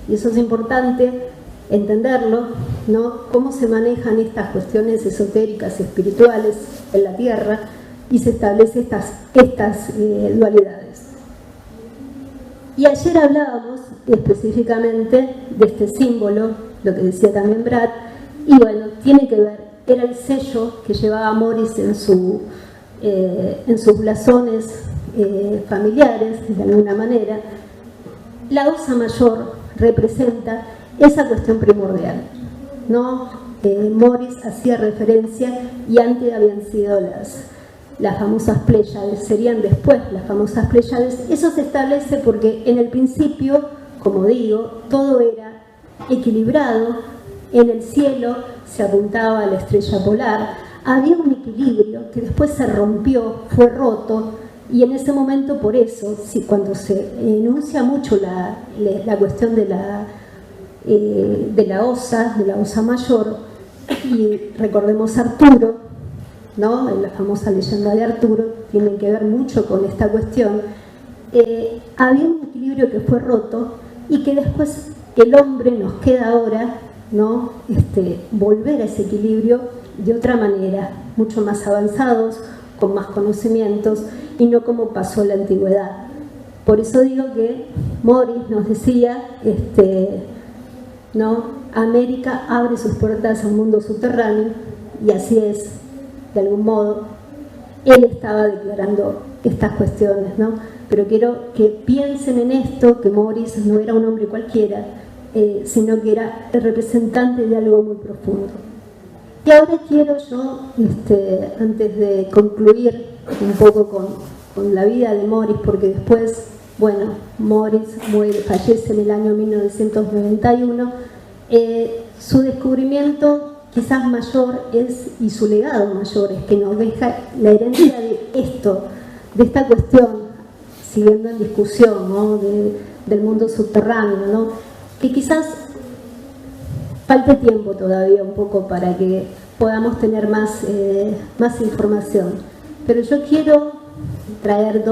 Y eso es importante entenderlo, ¿no? Cómo se manejan estas cuestiones esotéricas y espirituales en la Tierra y se establecen estas dualidades. Y ayer hablábamos específicamente de este símbolo, lo que decía también Brad, y bueno, tiene que ver, era el sello que llevaba Morris en sus blasones familiares, de alguna manera. La Osa Mayor representa esa cuestión primordial, ¿no? Morris hacía referencia, y antes habían sido las famosas Pléyades, serían después las famosas Pléyades. Eso se establece porque en el principio, como digo, todo era equilibrado, en el cielo se apuntaba a la estrella polar, había un equilibrio que después se rompió, fue roto, y en ese momento, por eso, cuando se enuncia mucho la cuestión de la osa mayor, y recordemos Arturo, ¿no? La famosa leyenda de Arturo tiene que ver mucho con esta cuestión. Había un equilibrio que fue roto y que después el hombre nos queda ahora, ¿no? Volver a ese equilibrio de otra manera, mucho más avanzados, con más conocimientos, y no como pasó en la antigüedad. Por eso digo que Morris nos decía, ¿no? América abre sus puertas a un mundo subterráneo, y así es, de algún modo. Él estaba declarando estas cuestiones, ¿no? Pero quiero que piensen en esto, que Morris no era un hombre cualquiera, sino que era el representante de algo muy profundo. Y ahora quiero yo, antes de concluir un poco con la vida de Morris, porque después Bueno, Moritz fallece en el año 1991. Su descubrimiento quizás mayor y su legado mayor es que nos deja la herencia de esta cuestión, siguiendo en discusión, ¿no? del mundo subterráneo, ¿no? Que quizás falte tiempo todavía un poco para que podamos tener más información. Pero yo quiero traer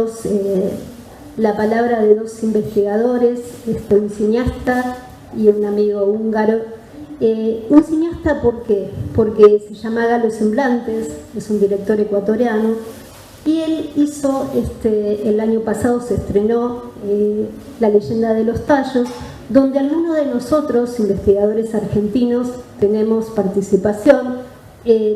la palabra de dos investigadores, un cineasta y un amigo húngaro. Un cineasta, ¿por qué? Porque se llama Galo Semblantes, es un director ecuatoriano, y él hizo, el año pasado se estrenó La leyenda de los tallos, donde algunos de nosotros, investigadores argentinos, tenemos participación.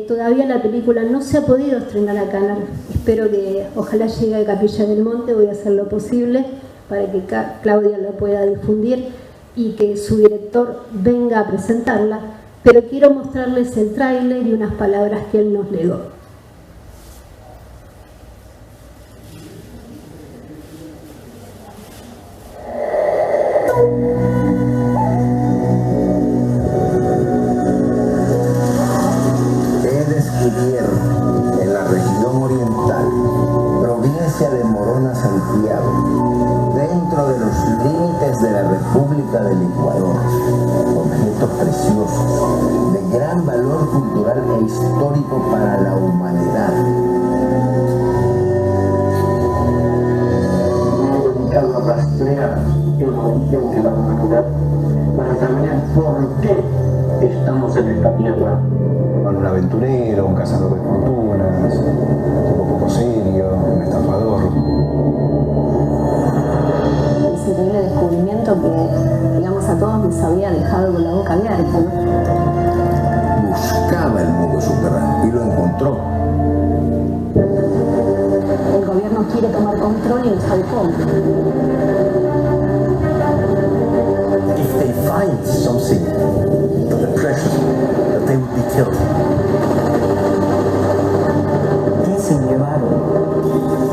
Todavía la película no se ha podido estrenar acá. Espero que ojalá llegue a Capilla del Monte. Voy a hacer lo posible para que Claudia la pueda difundir y que su director venga a presentarla. Pero quiero mostrarles el tráiler y unas palabras que él nos legó. En la región oriental, provincia de Morona, Santiago, dentro de los límites de la República del Ecuador, objetos preciosos de gran valor cultural e histórico para la humanidad. Me he dedicado a rastrear el origen de la humanidad para saber por qué estamos en esta tierra. Un aventurero, un cazador de fortunas, un tipo poco serio, un estafador. Ese terrible descubrimiento que, digamos, a todos nos había dejado con la boca abierta, ¿no? Buscaba el mundo subterráneo y lo encontró. El gobierno quiere tomar control y no sabe cómo. If they find something, the precious, that they will be killed. ¿Qué se llevaron?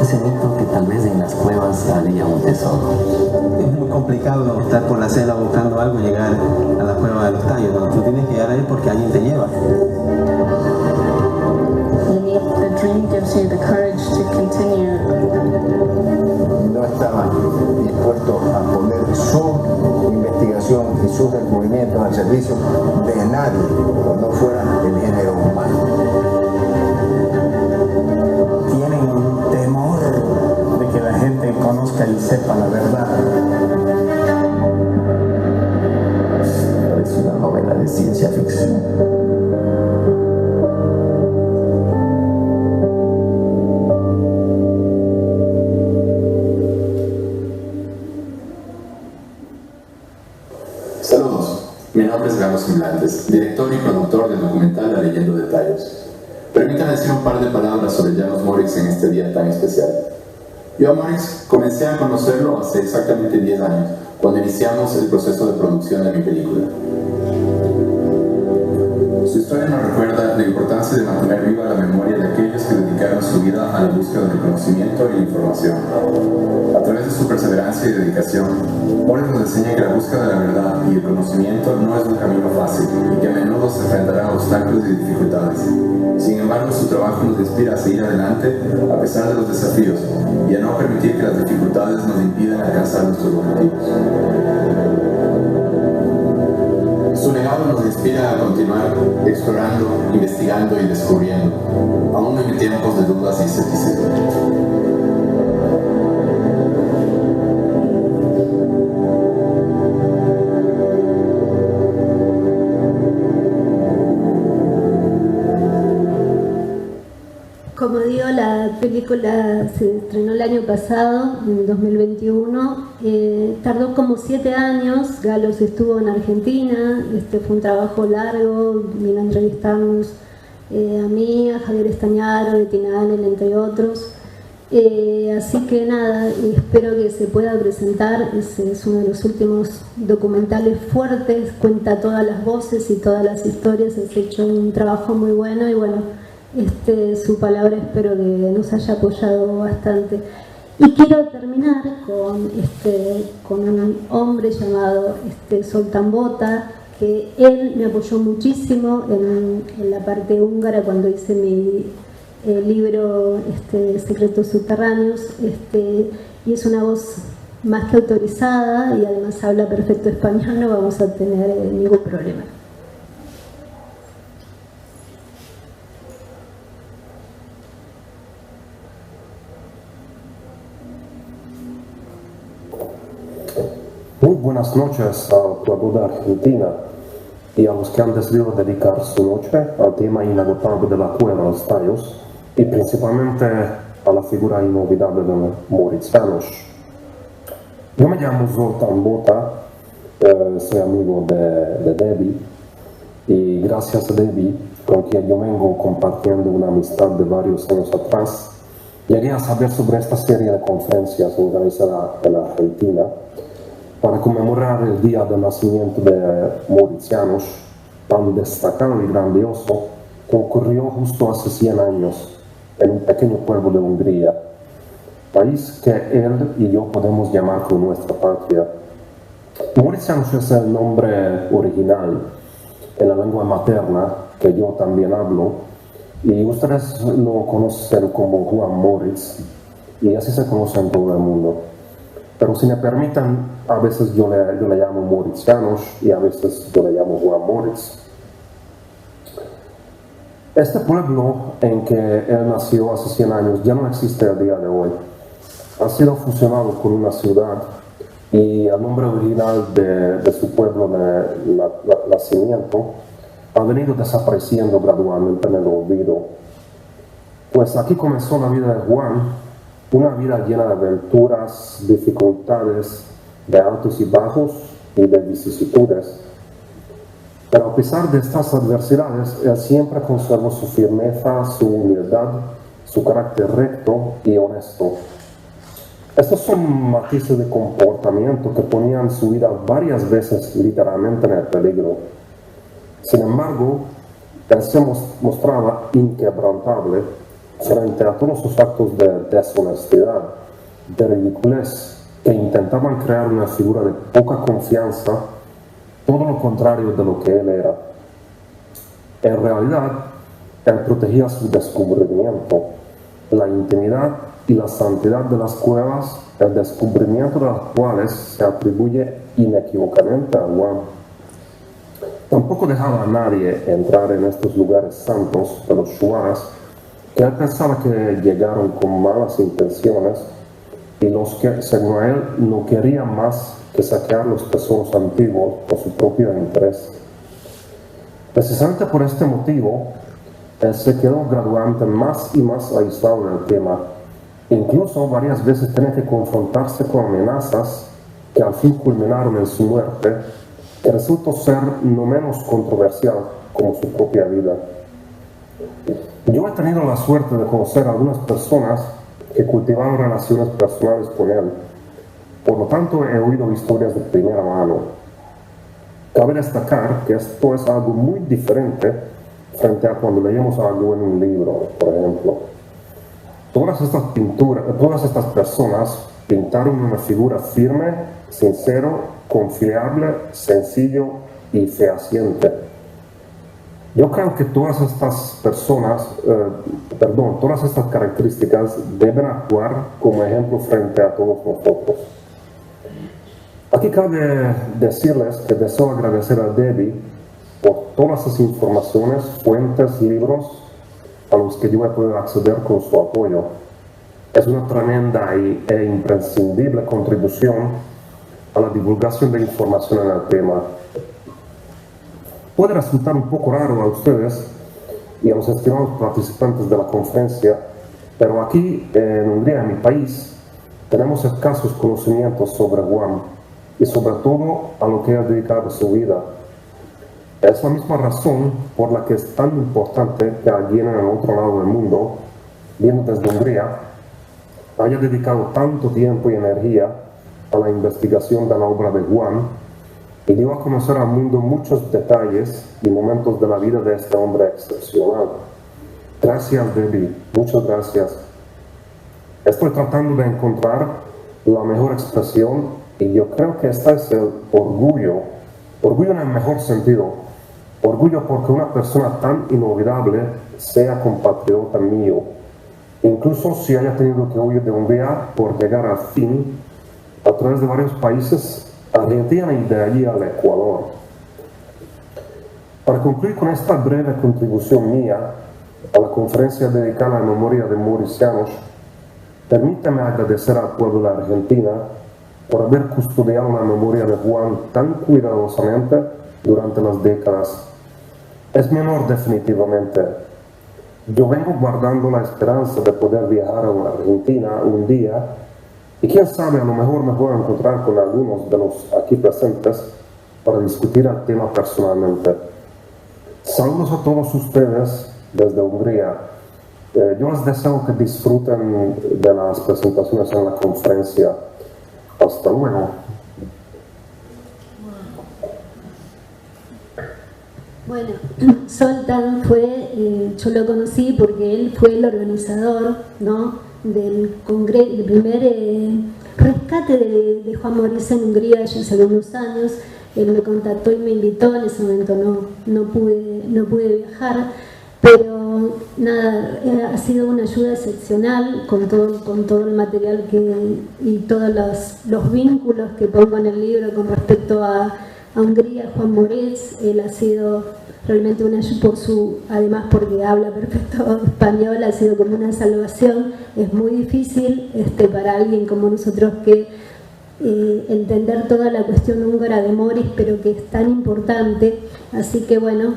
Ese mito que tal vez en las cuevas había un tesoro. Es muy complicado estar por la selva buscando algo y llegar a la cueva de los tallos, ¿no? Tú tienes que llegar ahí porque alguien te lleva. The dream gives you the courage to continue. No estaban dispuestos a poner su investigación y sus descubrimientos al servicio de nadie, que no fuera el género humano. Tienen un temor de que la gente conozca y sepa la verdad. Es una novela de ciencia ficción. Saludos, mi nombre es Galo Semblantes, director y productor del documental La leyenda de tallos. Permítanme decir un par de palabras sobre Janusz Moritz en este día tan especial. Yo a Moritz comencé a conocerlo hace exactamente 10 años, cuando iniciamos el proceso de producción de mi película. Su historia nos recuerda la importancia de mantener viva la memoria de aquellos que dedicaron su vida a la búsqueda del conocimiento y la información. A través de su perseverancia y dedicación, Moritz nos enseña que la búsqueda de la verdad y el conocimiento no es un camino fácil y que a menudo se enfrentará a obstáculos y dificultades. Sin embargo, su trabajo nos inspira a seguir adelante a pesar de los desafíos y a no permitir que las dificultades nos impidan alcanzar nuestros objetivos. Su legado nos inspira a continuar explorando, investigando y descubriendo, aún en tiempos de dudas y escepticismo. Como digo, la película se estrenó el año pasado, en 2021. Tardó como 7 años. Galos estuvo en Argentina. Fue un trabajo largo. Vino a entrevistarnos a mí, a Javier Estañaro, de Tina Anel, entre otros. Así que nada, espero que se pueda presentar. Es uno de los últimos documentales fuertes. Cuenta todas las voces y todas las historias. Has hecho un trabajo muy bueno y bueno, su palabra espero que nos haya apoyado bastante. Y quiero terminar con un hombre llamado Zoltán Bota, que él me apoyó muchísimo en la parte húngara cuando hice mi libro Secretos Subterráneos, y es una voz más que autorizada y además habla perfecto español, no vamos a tener ningún problema. Muy buenas noches a tu abuela argentina y a los que han decidido dedicar su noche al tema inagotable de la cueva de los tallos y principalmente a la figura inolvidable de Moritz János. Yo me llamo Zoltán Bota, soy amigo de Debbie y gracias a Debbie, con quien yo vengo compartiendo una amistad de varios años atrás, llegué a saber sobre esta serie de conferencias organizada en Argentina para conmemorar el día del nacimiento de Moritz János, tan destacado y grandioso, que ocurrió justo hace 100 años en un pequeño pueblo de Hungría, país que él y yo podemos llamar como nuestra patria. Moritz János es el nombre original en la lengua materna que yo también hablo, y ustedes lo conocen como Juan Moritz, y así se conoce en todo el mundo. Pero si me permiten, a veces yo le llamo Moritz János y a veces yo le llamo Juan Moritz. Este pueblo en que él nació hace 100 años ya no existe el día de hoy. Ha sido fusionado con una ciudad y el nombre original de su pueblo de nacimiento ha venido desapareciendo gradualmente en el olvido. Pues aquí comenzó la vida de Juan, una vida llena de aventuras, dificultades, de altos y bajos y de vicisitudes. Pero a pesar de estas adversidades, él siempre conservó su firmeza, su humildad, su carácter recto y honesto. Estos son matices de comportamiento que ponían su vida varias veces literalmente en el peligro. Sin embargo, él se mostraba inquebrantable frente a todos sus actos de deshonestidad, de ridiculez, que intentaban crear una figura de poca confianza, todo lo contrario de lo que él era. En realidad, él protegía su descubrimiento, la intimidad y la santidad de las cuevas, el descubrimiento de las cuales se atribuye inequívocamente a Juan. Tampoco dejaba a nadie entrar en estos lugares santos de los shuaras, que él pensaba que llegaron con malas intenciones y los que, según él, no querían más que saquear los tesoros antiguos por su propio interés. Precisamente por este motivo, él se quedó gradualmente más y más aislado en el tema. Incluso varias veces tenía que confrontarse con amenazas que al fin culminaron en su muerte, que resultó ser no menos controversial como su propia vida. Yo he tenido la suerte de conocer a algunas personas que cultivaron relaciones personales con él. Por lo tanto, he oído historias de primera mano. Cabe destacar que esto es algo muy diferente frente a cuando leemos algo en un libro, por ejemplo. Todas estas personas pintaron una figura firme, sincero, confiable, sencillo y fehaciente. Yo creo que todas estas características deben actuar como ejemplo frente a todos nosotros. Aquí cabe decirles que deseo agradecer a Debbie por todas las informaciones, fuentes, libros a los que yo he podido acceder con su apoyo. Es una tremenda e imprescindible contribución a la divulgación de información en el tema. Puede resultar un poco raro a ustedes y a los estimados participantes de la conferencia, pero aquí en Hungría, en mi país, tenemos escasos conocimientos sobre Juan y sobre todo a lo que ha dedicado su vida. Es la misma razón por la que es tan importante que alguien en el otro lado del mundo, viendo desde Hungría, haya dedicado tanto tiempo y energía a la investigación de la obra de Juan y dio a conocer al mundo muchos detalles y momentos de la vida de este hombre excepcional. Gracias, Debbie. Muchas gracias. Estoy tratando de encontrar la mejor expresión y yo creo que este es el orgullo en el mejor sentido, orgullo porque una persona tan inolvidable sea compatriota mío, incluso si haya tenido que huir de Hungría por llegar al fin a través de varios países, Argentina y de allí al Ecuador. Para concluir con esta breve contribución mía a la conferencia dedicada a la memoria de Moritz János, permítame agradecer al pueblo de Argentina por haber custodiado la memoria de Juan tan cuidadosamente durante las décadas. Es mi honor definitivamente. Yo vengo guardando la esperanza de poder viajar a Argentina un día y quién sabe, a lo mejor me voy a encontrar con algunos de los aquí presentes para discutir el tema personalmente. Saludos a todos ustedes desde Hungría. Yo les deseo que disfruten de las presentaciones en la conferencia. Hasta luego. Bueno, Zoltán fue, yo lo conocí porque él fue el organizador, ¿no?, del primer rescate de Juan Moritz en Hungría ya hace algunos años. Él me contactó y me invitó, en ese momento no pude viajar, pero nada, ha sido una ayuda excepcional con todo el material y todos los vínculos que pongo en el libro con respecto a Hungría. Juan Moritz, él ha sido realmente una ayuda además porque habla perfecto español, ha sido como una salvación. Es muy difícil para alguien como nosotros que entender toda la cuestión húngara de Moritz, pero que es tan importante. Así que bueno,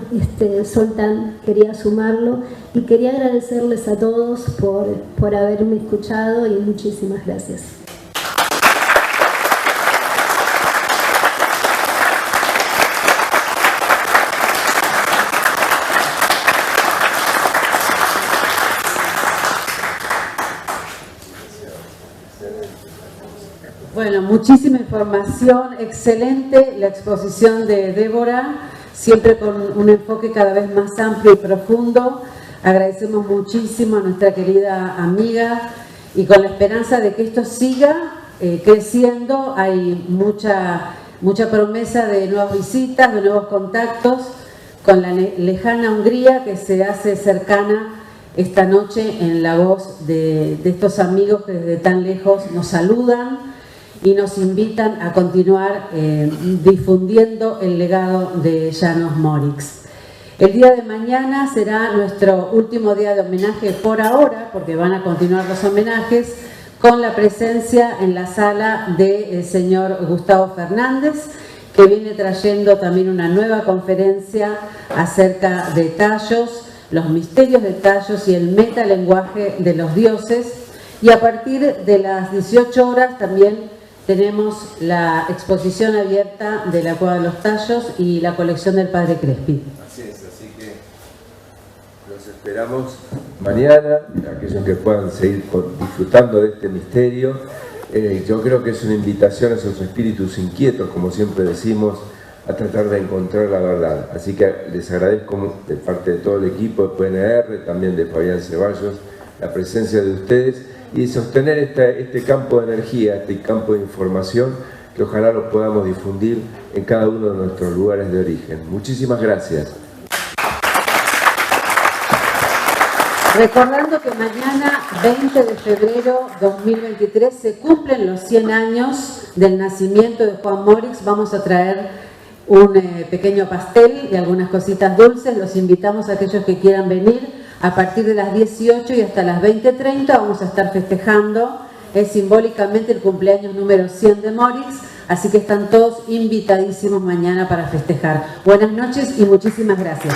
Zoltán quería sumarlo y quería agradecerles a todos por haberme escuchado y muchísimas gracias. Bueno, muchísima información, excelente la exposición de Débora, siempre con un enfoque cada vez más amplio y profundo. Agradecemos muchísimo a nuestra querida amiga y con la esperanza de que esto siga creciendo. Hay mucha promesa de nuevas visitas, de nuevos contactos con la lejana Hungría que se hace cercana esta noche en la voz de estos amigos que desde tan lejos nos saludan y nos invitan a continuar difundiendo el legado de János Moritz. El día de mañana será nuestro último día de homenaje por ahora, porque van a continuar los homenajes, con la presencia en la sala del señor Gustavo Fernández, que viene trayendo también una nueva conferencia acerca de Tallos, los misterios de Tallos y el metalenguaje de los dioses. Y a partir de las 18 horas también tenemos la exposición abierta de la Cueva de los Tallos y la colección del Padre Crespi. Así es, así que los esperamos mañana, aquellos que puedan seguir disfrutando de este misterio. Yo creo que es una invitación a esos espíritus inquietos, como siempre decimos, a tratar de encontrar la verdad. Así que les agradezco de parte de todo el equipo de PNR, también de Fabián Ceballos, la presencia de ustedes y sostener este campo de energía, este campo de información, que ojalá lo podamos difundir en cada uno de nuestros lugares de origen. Muchísimas gracias. Recordando que mañana, 20 de febrero 2023, se cumplen los 100 años del nacimiento de Juan Moritz. Vamos a traer un pequeño pastel y algunas cositas dulces. Los invitamos a aquellos que quieran venir. A partir de las 18 y hasta las 20:30 vamos a estar festejando simbólicamente el cumpleaños número 100 de Moritz, así que están todos invitadísimos mañana para festejar. Buenas noches y muchísimas gracias.